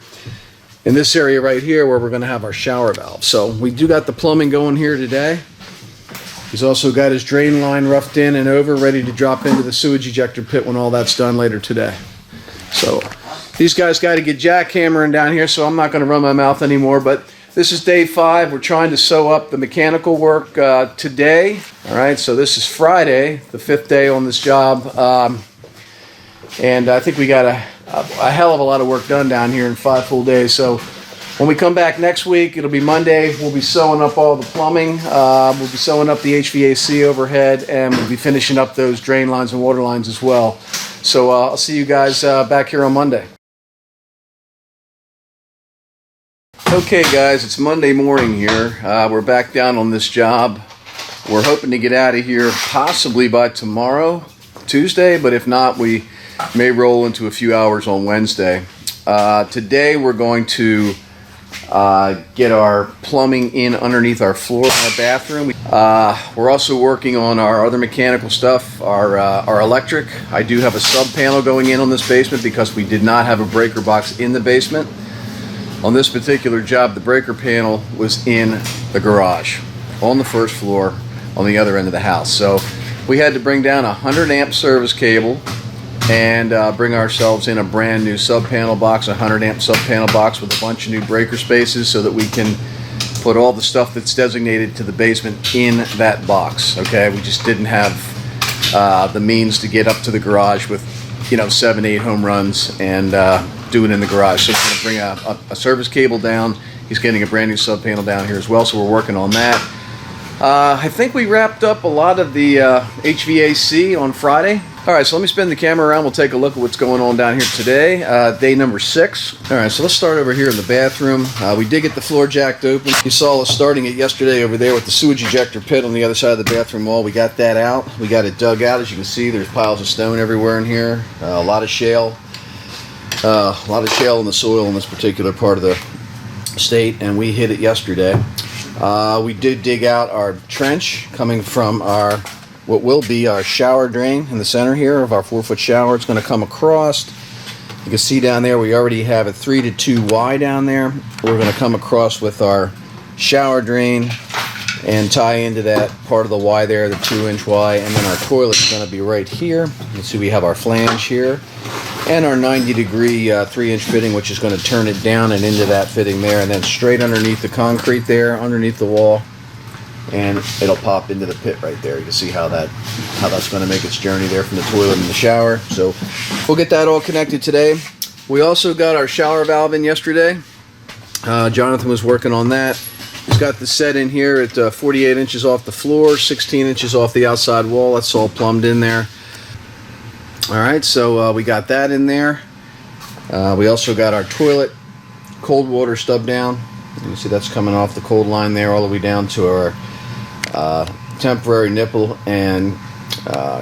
In this area right here where we're going to have our shower valve. So we do got the plumbing going here today. He's also got his drain line roughed in and over, ready to drop into the sewage ejector pit when all that's done later today. So these guys got to get jackhammering down here, so I'm not going to run my mouth anymore. But this is day 5. We're trying to sew up the mechanical work today. All right, so this is Friday, the 5th day on this job. And I think we got a hell of a lot of work done down here in 5 full days. So when we come back next week, it'll be Monday. We'll be sewing up all the plumbing. We'll be sewing up the HVAC overhead, and we'll be finishing up those drain lines and water lines as well. So I'll see you guys back here on Monday. Okay, guys, it's Monday morning here. We're back down on this job. We're hoping to get out of here possibly by tomorrow, Tuesday, but if not, we may roll into a few hours on Wednesday. Today we're going to get our plumbing in underneath our floor in our bathroom. We're also working on our other mechanical stuff, our electric. I do have a sub panel going in on this basement because we did not have a breaker box in the basement. On this particular job, the breaker panel was in the garage on the first floor on the other end of the house. So we had to bring down a 100 amp service cable and bring ourselves in a brand new sub panel box, a 100 amp sub panel box with a bunch of new breaker spaces so that we can put all the stuff that's designated to the basement in that box. Okay, we just didn't have the means to get up to the garage with 7-8 home runs and do it in the garage. So we're going to bring a service cable down. He's getting a brand new sub panel down here as well, so we're working on that. I think we wrapped up a lot of the HVAC on Friday. All right, so let me spin the camera around. We'll take a look at what's going on down here today. Day number 6. All right, so let's start over here in the bathroom. We did get the floor jacked open. You saw us starting it yesterday over there with the sewage ejector pit on the other side of the bathroom wall. We got that out. We got it dug out. As you can see, there's piles of stone everywhere in here. A lot of shale. A lot of shale in the soil in this particular part of the state, and we hit it yesterday. We did dig out our trench coming from our what will be our shower drain in the center here of our 4-foot shower. It's going to come across. You can see down there we already have a 3 to 2 Y down there. We're going to come across with our shower drain and tie into that part of the Y there, the 2-inch Y, and then our toilet's going to be right here. You can see we have our flange here and our 90-degree 3-inch fitting, which is going to turn it down and into that fitting there, and then straight underneath the concrete there, underneath the wall, and it'll pop into the pit right there. You can see how that's going to make its journey there from the toilet and the shower. So we'll get that all connected today. We also got our shower valve in yesterday. Jonathan was working on that. He's got the set in here at 48 inches off the floor, 16 inches off the outside wall. That's all plumbed in there. All right, so we got that in there. We also got our toilet cold water stub down. You can see that's coming off the cold line there all the way down to our temporary nipple and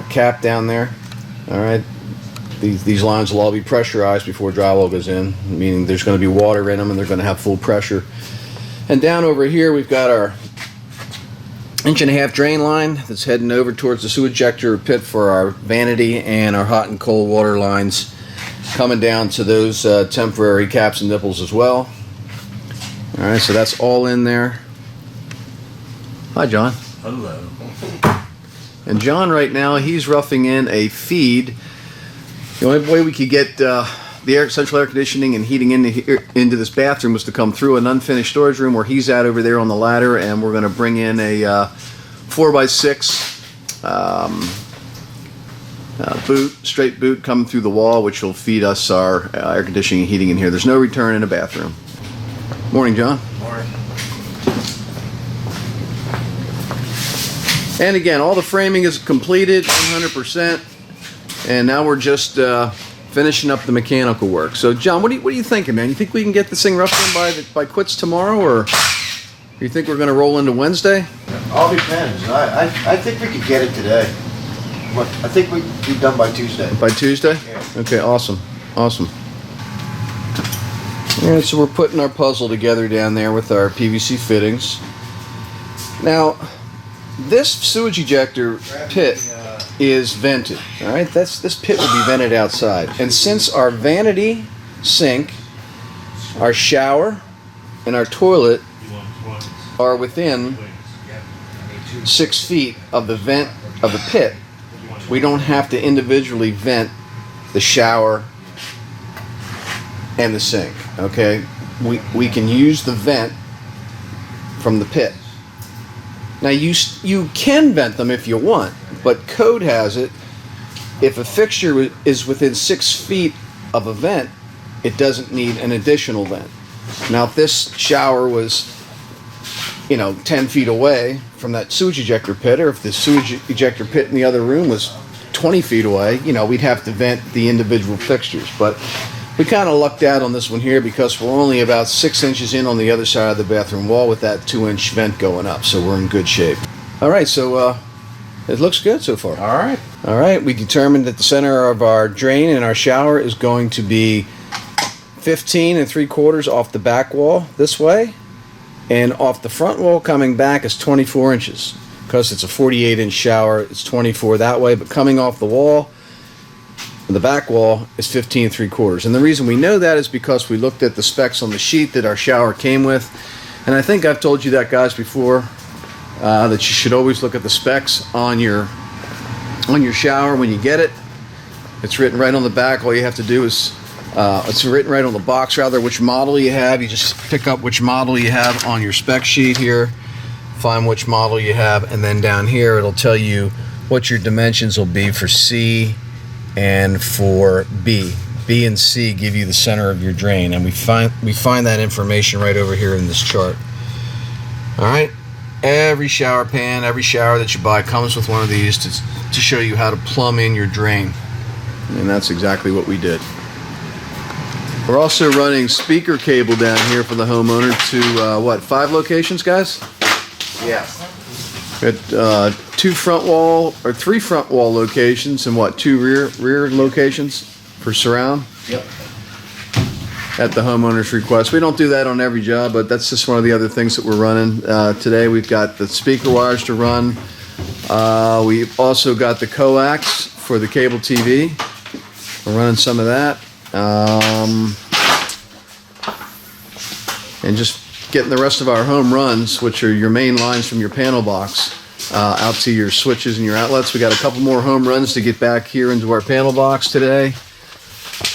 cap down there. All right, these lines will all be pressurized before drywall goes in, meaning there's going to be water in them and they're going to have full pressure. And down over here we've got our 1.5-inch drain line that's heading over towards the sewage ejector pit for our vanity, and our hot and cold water lines coming down to those temporary caps and nipples as well. All right, so that's all in there. Hi, John. Hello. And John right now, he's roughing in a feed. The only way we could get the central air conditioning and heating into this bathroom was to come through an unfinished storage room where he's at over there on the ladder, and we're going to bring in a 4x6 straight boot coming through the wall, which will feed us our air conditioning and heating in here. There's no return in a bathroom. Morning, John. Morning. And again, all the framing is completed 100%, and now we're just finishing up the mechanical work. So, John, what are you thinking, man? You think we can get this thing roughed in by quits tomorrow, or you think we're going to roll into Wednesday? All depends. I think we could get it today. I think we'd be done by Tuesday. By Tuesday? Yeah. Okay, awesome. Awesome. All right, so we're putting our puzzle together down there with our PVC fittings. Now, this sewage ejector pit is vented. All right, this pit will be vented outside. And since our vanity sink, our shower, and our toilet are within 6 feet of the vent of the pit, we don't have to individually vent the shower and the sink. Okay, we can use the vent from the pit. Now you can vent them if you want, but code has it, if a fixture is within 6 feet of a vent, it doesn't need an additional vent. Now if this shower was 10 feet away from that sewage ejector pit, or if the sewage ejector pit in the other room was 20 feet away, we'd have to vent the individual fixtures. But we kind of lucked out on this one here because we're only about 6 inches in on the other side of the bathroom wall with that 2-inch vent going up, so we're in good shape. All right, so it looks good so far. All right, we determined that the center of our drain in our shower is going to be 15 3/4 off the back wall this way, and off the front wall coming back is 24 inches. Because it's a 48-inch shower, it's 24 that way, but coming off the wall, the back wall is 15 3/4. And the reason we know that is because we looked at the specs on the sheet that our shower came with. And I think I've told you that, guys, before, that you should always look at the specs on your shower when you get it. It's written right on the back. All you have to do is, it's written right on the box, rather, which model you have. You just pick up which model you have on your spec sheet here, find which model you have, and then down here it'll tell you what your dimensions will be for C and for B. B and C give you the center of your drain, and we find that information right over here in this chart. All right, Every shower pan, every shower that you buy comes with one of these to show you how to plumb in your drain. And that's exactly what we did. We're also running speaker cable down here for the homeowner to, what, 5 locations, guys? Yeah. Got 2 front wall, or 3 front wall locations, and what, 2 rear locations for surround? Yep. At the homeowner's request. We don't do that on every job, but that's just one of the other things that we're running. Today we've got the speaker wires to run. We've also got the coax for the cable TV. We're running some of that. And just getting the rest of our home runs, which are your main lines from your panel box, out to your switches and your outlets. We got a couple more home runs to get back here into our panel box today.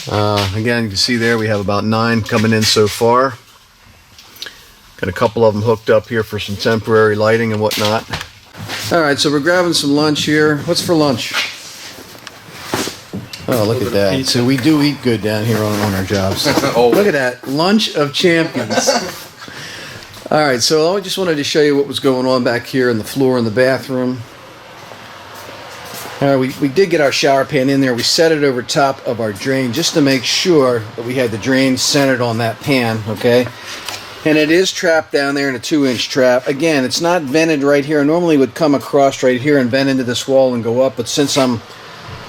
Again, you can see there we have about 9 coming in so far. Got a couple of them hooked up here for some temporary lighting and whatnot. Alright, so we're grabbing some lunch here. What's for lunch? Oh, look at that. So we do eat good down here on our jobs. Look at that. Lunch of champions. Alright, so I just wanted to show you what was going on back here in the floor in the bathroom. We did get our shower pan in there. We set it over top of our drain just to make sure that we had the drain centered on that pan, okay? And it is trapped down there in a 2-inch trap. Again, it's not vented right here. I normally would come across right here and vent into this wall and go up, but since I'm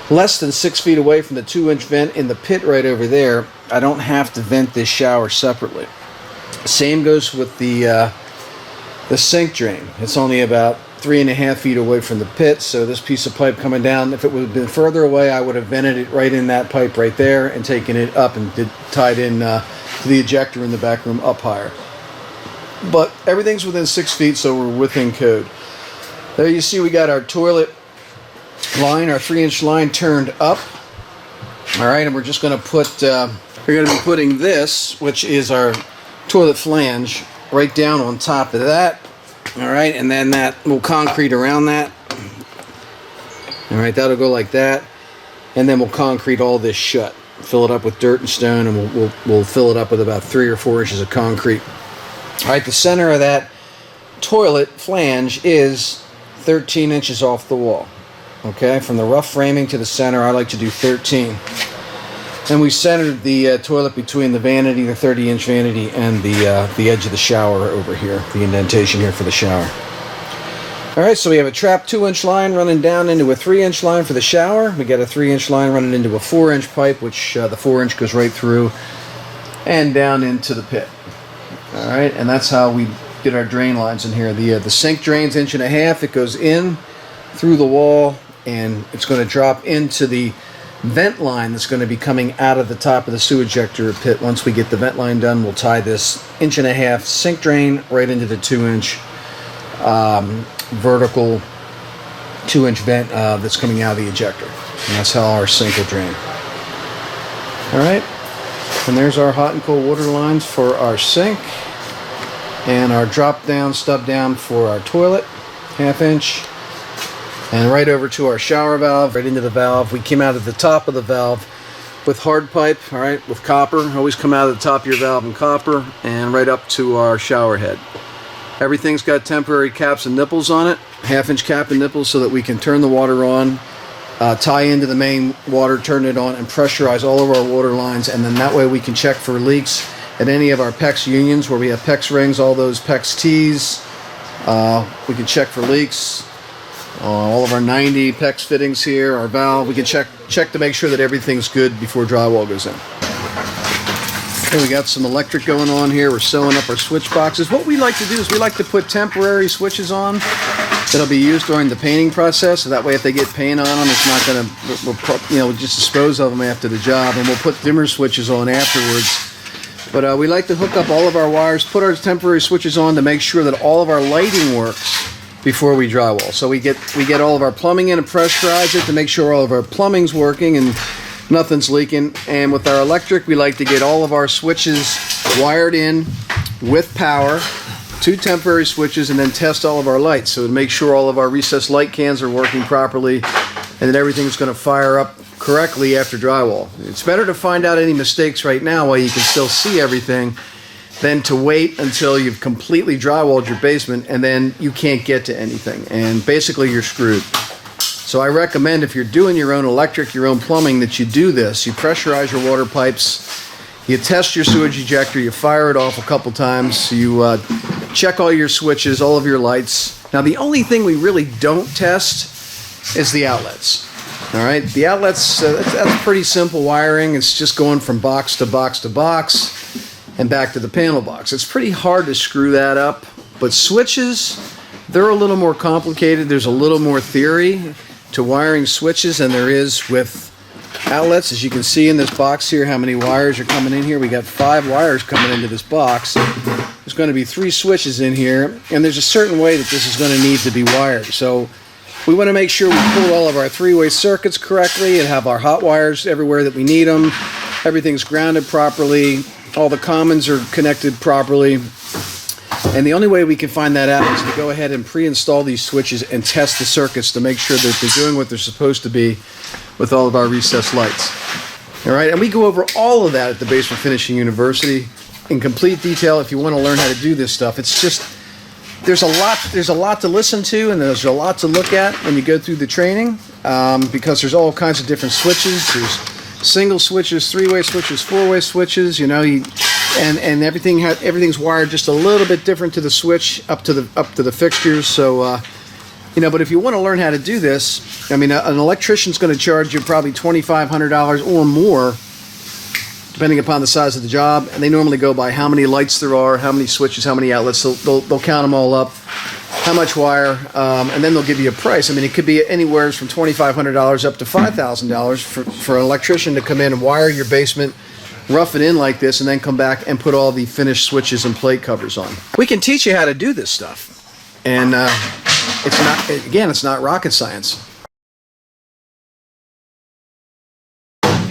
less than 6 feet away from the 2-inch vent in the pit right over there, I don't have to vent this shower separately. Same goes with the sink drain. It's only about 3.5 feet away from the pit, so this piece of pipe coming down, if it would have been further away, I would have vented it right in that pipe right there and taken it up and tied in to the ejector in the back room up higher. But everything's within 6 feet, so we're within code. There you see we got our toilet line, our 3-inch line turned up. All right, and we're just going to put, we're going to be putting this, which is our toilet flange, right down on top of that. All right, and then that will concrete around that. All right, that'll go like that, and then we'll concrete all this shut. Fill it up with dirt and stone, and we'll fill it up with about 3 or 4 inches of concrete. All right, the center of that toilet flange is 13 inches off the wall. Okay, from the rough framing to the center, I like to do 13. And we centered the toilet between the vanity, the 30-inch vanity, and the edge of the shower over here, the indentation here for the shower. All right, so we have a trapped 2-inch line running down into a 3-inch line for the shower. We got a 3-inch line running into a 4-inch pipe, which the 4-inch goes right through and down into the pit. All right, and that's how we get our drain lines in here. The sink drain's 1.5 inches. It goes in through the wall, and it's going to drop into the vent line that's going to be coming out of the top of the sewer ejector pit. Once we get the vent line done, we'll tie this 1.5 inch sink drain right into the 2-inch vertical 2-inch vent that's coming out of the ejector. And that's how our sink will drain. All right, and there's our hot and cold water lines for our sink, and our drop down, stub down for our toilet, 1/2 inch. And right over to our shower valve, right into the valve. We came out of the top of the valve with hard pipe, all right, with copper. Always come out of the top of your valve in copper, and right up to our shower head. Everything's got temporary caps and nipples on it, 1/2 inch cap and nipples, so that we can turn the water on, tie into the main water, turn it on, and pressurize all of our water lines. And then that way we can check for leaks at any of our PEX unions where we have PEX rings, all those PEX T's. We can check for leaks. All of our 90 PEX fittings here, our valve, we can check to make sure that everything's good before drywall goes in. Okay, we got some electric going on here. We're sewing up our switch boxes. What we like to do is we like to put temporary switches on that'll be used during the painting process, so that way if they get paint on them, it's not going to, we'll just dispose of them after the job, and we'll put dimmer switches on afterwards. But we like to hook up all of our wires, put our temporary switches on to make sure that all of our lighting works before we drywall. So we get all of our plumbing in and pressurize it to make sure all of our plumbing's working and nothing's leaking. And with our electric, we like to get all of our switches wired in with power, 2 temporary switches, and then test all of our lights. So to make sure all of our recessed light cans are working properly and that everything's going to fire up correctly after drywall. It's better to find out any mistakes right now while you can still see everything, than to wait until you've completely drywalled your basement and then you can't get to anything. And basically you're screwed. So I recommend if you're doing your own electric, your own plumbing, that you do this. You pressurize your water pipes, you test your sewage ejector, you fire it off a couple times, you check all your switches, all of your lights. Now the only thing we really don't test is the outlets. All right, the outlets, that's pretty simple wiring. It's just going from box to box to box and back to the panel box. It's pretty hard to screw that up, but switches, they're a little more complicated. There's a little more theory to wiring switches than there is with outlets. As you can see in this box here, how many wires are coming in here. We got 5 wires coming into this box. There's going to be 3 switches in here, and there's a certain way that this is going to need to be wired. So we want to make sure we pull all of our 3-way circuits correctly and have our hot wires everywhere that we need them. Everything's grounded properly. All the commons are connected properly. And the only way we can find that out is to go ahead and pre-install these switches and test the circuits to make sure that they're doing what they're supposed to be with all of our recessed lights. All right, and we go over all of that at the Basement Finishing University in complete detail if you want to learn how to do this stuff. It's just, there's a lot to listen to, and there's a lot to look at when you go through the training, because there's all kinds of different switches. There's single switches, 3-way switches, 4-way switches, you know, and everything's wired just a little bit different to the switch up to the fixtures. So you know, but if you want to learn how to do this, I mean, an electrician's going to charge you probably $2,500 or more, depending upon the size of the job. And they normally go by how many lights there are, how many switches, how many outlets. They'll count them all up, how much wire, and then they'll give you a price. I mean, it could be anywhere from $2,500 up to $5,000 for an electrician to come in and wire your basement, rough it in like this, and then come back and put all the finished switches and plate covers on. We can teach you how to do this stuff, and it's not rocket science.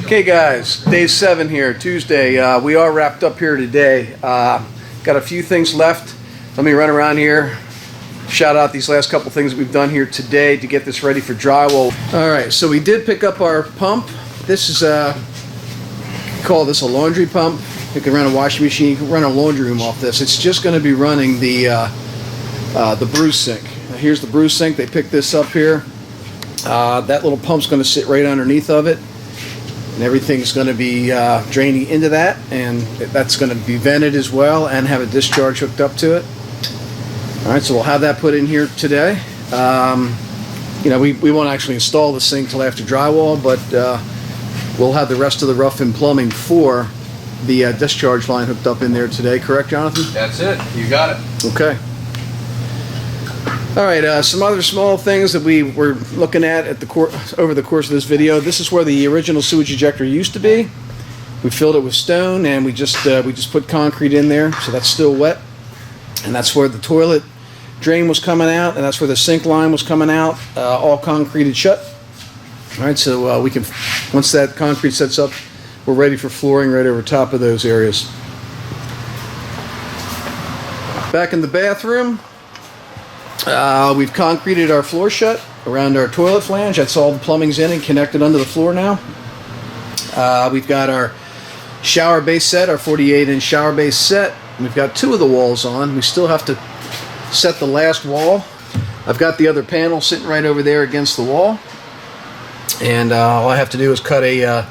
Okay guys, day 7 here, Tuesday. We are wrapped up here today. Got a few things left. Let me run around here, shout out these last couple things that we've done here today to get this ready for drywall. All right, so we did pick up our pump. This is call this a laundry pump. You can run a washing machine, you can run a laundry room off this. It's just going to be running the bruise sink. Now, here's the bruise sink. They picked this up here. That little pump's going to sit right underneath of it, and everything's going to be draining into that, and that's going to be vented as well and have a discharge hooked up to it. All right, so we'll have that put in here today. You know, we won't actually install the sink till after drywall, but we'll have the rest of the rough-in plumbing for the discharge line hooked up in there today. Correct, Jonathan? That's it. You got it. Okay. All right, some other small things that we were looking at over the course of this video. This is where the original sewage ejector used to be. We filled it with stone, and we just put concrete in there, so that's still wet. And that's where the toilet drain was coming out, and that's where the sink line was coming out, all concreted shut. All right, so we can, once that concrete sets up, we're ready for flooring right over top of those areas. Back in the bathroom, we've concreted our floor shut around our toilet flange. That's all the plumbing's in and connected under the floor now. We've got our shower base set, our 48-inch shower base set. We've got 2 of the walls on. We still have to set the last wall. I've got the other panel sitting right over there against the wall. And all I have to do is cut a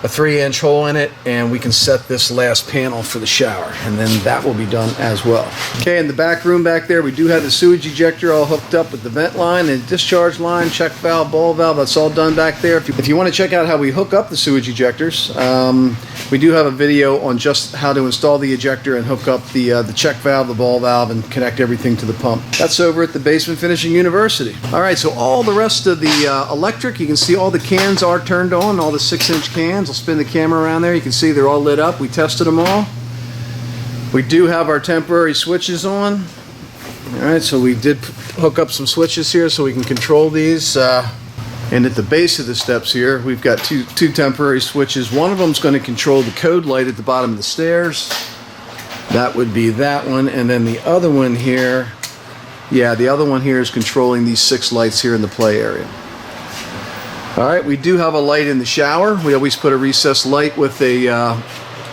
3-inch hole in it, and we can set this last panel for the shower, and then that will be done as well. Okay, in the back room back there, we do have the sewage ejector all hooked up with the vent line and discharge line, check valve, ball valve. That's all done back there. If you want to check out how we hook up the sewage ejectors, we do have a video on just how to install the ejector and hook up the check valve, the ball valve, and connect everything to the pump. That's over at the Basement Finishing University. All right, so all the rest of the electric, you can see all the cans are turned on, all the 6-inch cans. I'll spin the camera around there. You can see they're all lit up. We tested them all. We do have our temporary switches on. All right, so we did hook up some switches here so we can control these. And at the base of the steps here, we've got two temporary switches. One of them is going to control the code light at the bottom of the stairs. That would be that one. And then the other one here, yeah, the other one here is controlling these 6 lights here in the play area. All right, we do have a light in the shower. We always put a recessed light with a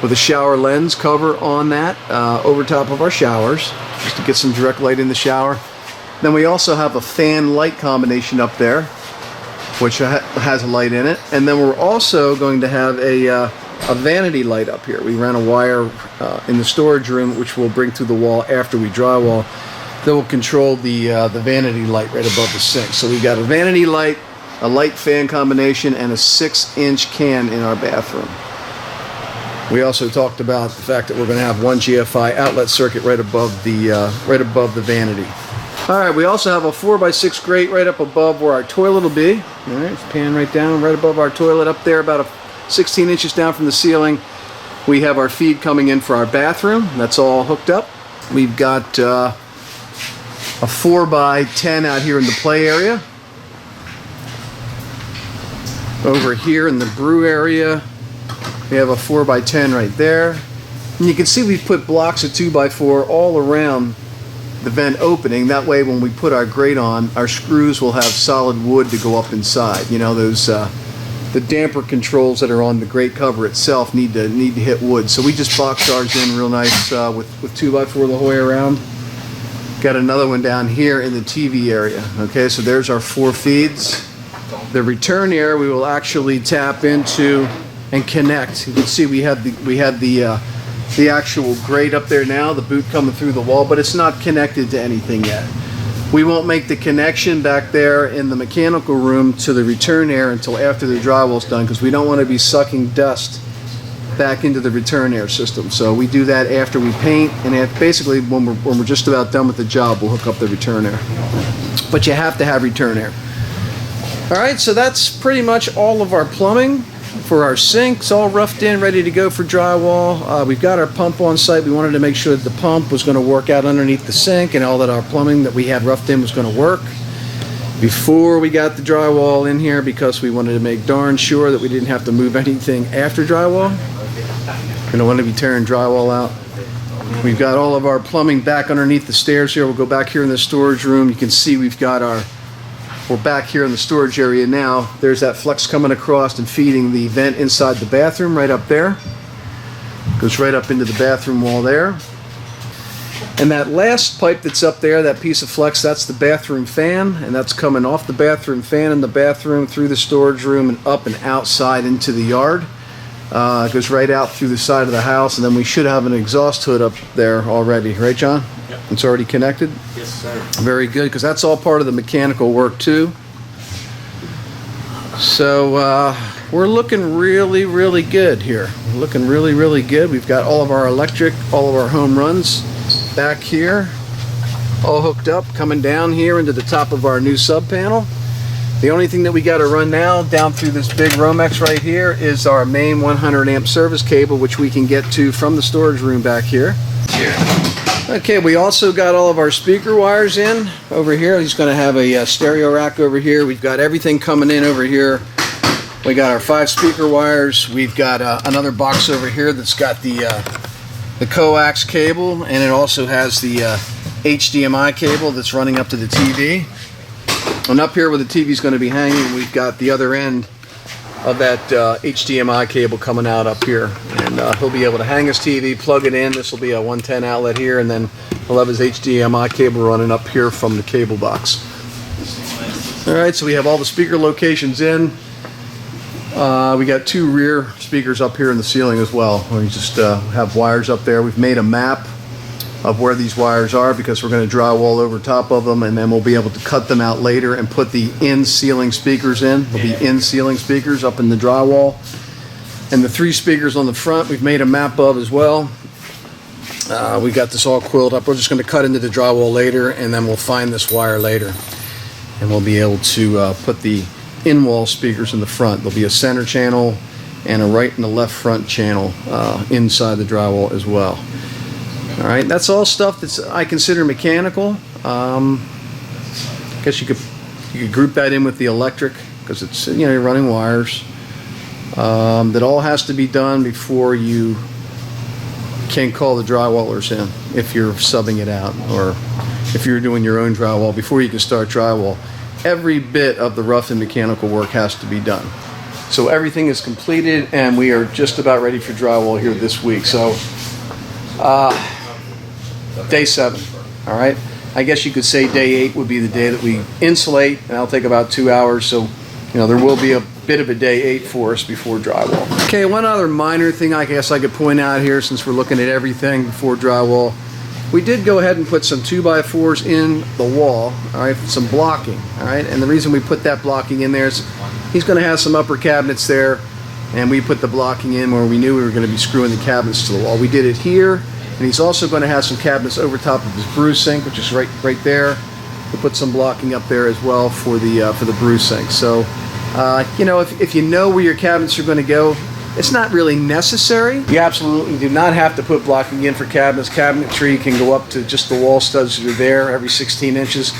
with a shower lens cover on that over top of our showers, just to get some direct light in the shower. Then we also have a fan light combination up there, which has a light in it. And then we're also going to have a vanity light up here. We ran a wire in the storage room, which we'll bring through the wall after we drywall, that will control the vanity light right above the sink. So we've got a vanity light, a light fan combination, and a 6-inch can in our bathroom. We also talked about the fact that we're going to have one GFI outlet circuit right above the vanity. All right, we also have a 4x6 grate right up above where our toilet will be. All right, let's pan right down, right above our toilet up there, about 16 inches down from the ceiling. We have our feed coming in for our bathroom. That's all hooked up. We've got a 4x10 out here in the play area. Over here in the brew area, we have a 4x10 right there. And you can see we've put blocks of 2x4 all around the vent opening. That way when we put our grate on, our screws will have solid wood to go up inside. You know, those the damper controls that are on the grate cover itself need to hit wood. So we just boxed ours in real nice with 2x4 the whole way around. Got another one down here in the TV area. Okay, so there's our 4 feeds. The return air we will actually tap into and connect. You can see we have the actual grate up there now, the boot coming through the wall, but it's not connected to anything yet. We won't make the connection back there in the mechanical room to the return air until after the drywall's done, because we don't want to be sucking dust back into the return air system. So we do that after we paint, and basically when we're just about done with the job, we'll hook up the return air. But you have to have return air. All right, so that's pretty much all of our plumbing for our sinks, all roughed in, ready to go for drywall. We've got our pump on site. We wanted to make sure that the pump was going to work out underneath the sink, and all that our plumbing that we had roughed in was going to work before we got the drywall in here, because we wanted to make darn sure that we didn't have to move anything after drywall. We don't want to be tearing drywall out. We've got all of our plumbing back underneath the stairs here. We'll go back here in the storage room. You can see we're back here in the storage area now. There's that flex coming across and feeding the vent inside the bathroom right up there. Goes right up into the bathroom wall there. And that last pipe that's up there, that piece of flex, that's the bathroom fan, and that's coming off the bathroom fan in the bathroom through the storage room and up and outside into the yard. It goes right out through the side of the house, and then we should have an exhaust hood up there already, right, John? Yep. It's already connected? Yes, sir. Very good, because that's all part of the mechanical work too. So we're looking really, really good here. We're looking really, really good. We've got all of our electric, all of our home runs back here, all hooked up, coming down here into the top of our new sub panel. The only thing that we got to run now down through this big Romex right here is our main 100 amp service cable, which we can get to from the storage room back here. Okay, we also got all of our speaker wires in over here. He's going to have a stereo rack over here. We've got everything coming in over here. We got our 5 speaker wires. We've got another box over here that's got the coax cable, and it also has the HDMI cable that's running up to the TV. And up here where the TV is going to be hanging, we've got the other end of that HDMI cable coming out up here, and he'll be able to hang his TV, plug it in. This will be a 110 outlet here, and then he'll have his HDMI cable running up here from the cable box. Alright, so we have all the speaker locations in. We got 2 rear speakers up here in the ceiling as well. We just have wires up there. We've made a map of where these wires are, because we're going to drywall over top of them, and then we'll be able to cut them out later and put the in-ceiling speakers in. There'll be in-ceiling speakers up in the drywall. And the 3 speakers on the front we've made a map of as well. We got this all coiled up. We're just going to cut into the drywall later, and then we'll find this wire later. And we'll be able to put the in-wall speakers in the front. There'll be a center channel and a right and a left front channel inside the drywall as well. All right, that's all stuff that's I consider mechanical. I guess you could group that in with the electric, because it's, you know, you're running wires. That all has to be done before you can call the drywallers in, if you're subbing it out, or if you're doing your own drywall. Before you can start drywall, every bit of the rough and mechanical work has to be done. So everything is completed and we are just about ready for drywall here this week. So day 7, all right? I guess you could say day 8 would be the day that we insulate, and that'll take about 2 hours. So, there will be a bit of a day 8 for us before drywall. Okay, one other minor thing I guess I could point out here, since we're looking at everything before drywall. We did go ahead and put some 2x4s in the wall, all right, some blocking, all right? And the reason we put that blocking in there is he's going to have some upper cabinets there, and we put the blocking in where we knew we were going to be screwing the cabinets to the wall. We did it here, and he's also going to have some cabinets over top of his brew sink, which is right there. We'll put some blocking up there as well for the brew sink. So, if you know where your cabinets are going to go, it's not really necessary. You absolutely do not have to put blocking in for cabinets. Cabinetry can go up to just the wall studs that are there every 16 inches.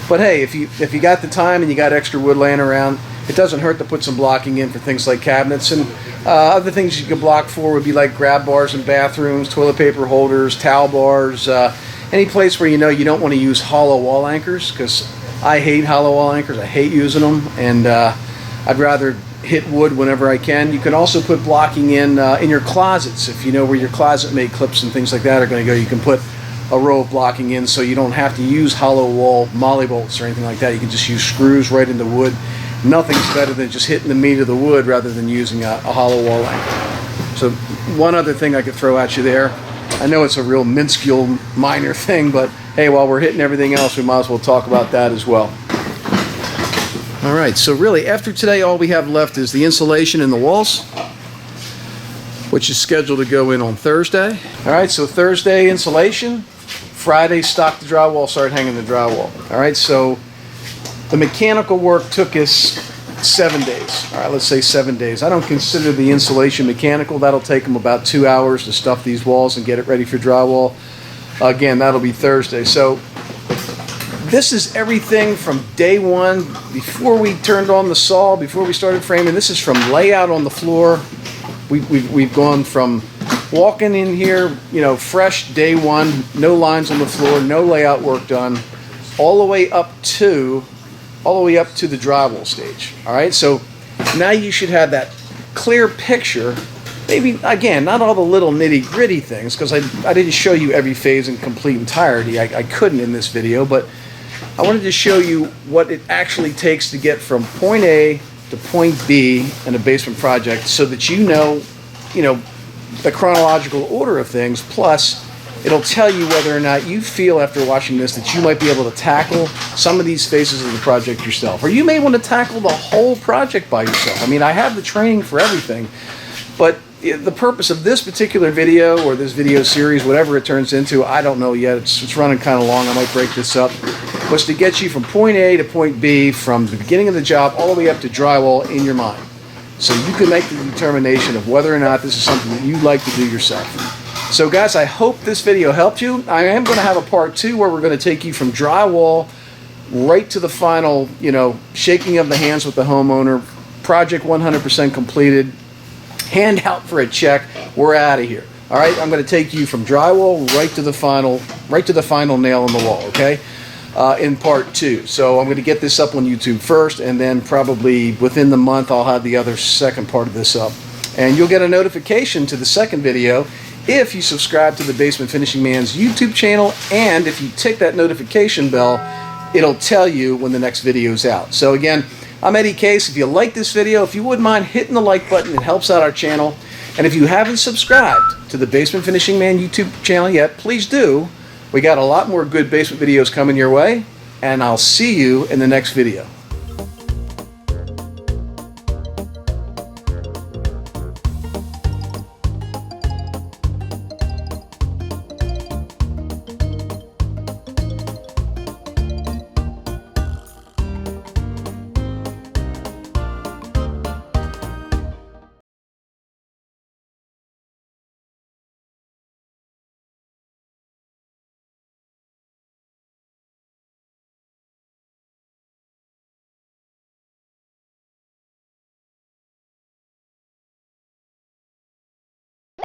But hey, if you got the time and you got extra wood laying around, it doesn't hurt to put some blocking in for things like cabinets. And other things you could block for would be like grab bars in bathrooms, toilet paper holders, towel bars, any place where you don't want to use hollow wall anchors, because I hate hollow wall anchors. I hate using them, and I'd rather hit wood whenever I can. You can also put blocking in your closets. If you know where your closet made clips and things like that are going to go, you can put a row of blocking in, so you don't have to use hollow wall molly bolts or anything like that. You can just use screws right into wood. Nothing's better than just hitting the meat of the wood rather than using a hollow wall anchor. So one other thing I could throw at you there. I know it's a real minuscule minor thing, but hey, while we're hitting everything else, we might as well talk about that as well. All right, so really after today, all we have left is the insulation in the walls, which is scheduled to go in on Thursday. All right, so Thursday insulation, Friday stock the drywall, start hanging the drywall. All right, so the mechanical work took us 7 days. All right, let's say 7 days. I don't consider the insulation mechanical. That'll take them about 2 hours to stuff these walls and get it ready for drywall. Again, that'll be Thursday. So this is everything from day 1, before we turned on the saw, before we started framing. This is from layout on the floor. We've gone from walking in here, fresh day 1, no lines on the floor, no layout work done, all the way up to the drywall stage. All right, so now you should have that clear picture. Maybe, again, not all the little nitty-gritty things, because I didn't show you every phase in complete entirety. I couldn't in this video, but I wanted to show you what it actually takes to get from point A to point B in a basement project, so that you know the chronological order of things. Plus, it'll tell you whether or not you feel after watching this that you might be able to tackle some of these phases of the project yourself, or you may want to tackle the whole project by yourself. I mean, I have the training for everything, but the purpose of this particular video, or this video series, whatever it turns into, I don't know yet. It's running kind of long. I might break this up. Was to get you from point A to point B, from the beginning of the job all the way up to drywall in your mind, so you can make the determination of whether or not this is something that you'd like to do yourself. So guys, I hope this video helped you. I am going to have a part 2 where we're going to take you from drywall right to the final, shaking of the hands with the homeowner. Project 100% completed. Hand out for a check. We're out of here. All right, I'm going to take you from drywall right to the final nail in the wall. Okay, in part 2. So I'm going to get this up on YouTube first, and then probably within the month I'll have the other second part of this up, and you'll get a notification to the second video if you subscribe to the Basement Finishing Man's YouTube channel, and if you tick that notification bell, it'll tell you when the next video is out. So again, I'm Eddie Case. If you like this video, if you wouldn't mind hitting the like button, it helps out our channel. And if you haven't subscribed to the Basement Finishing Man YouTube channel yet, please do. We got a lot more good basement videos coming your way, and I'll see you in the next video.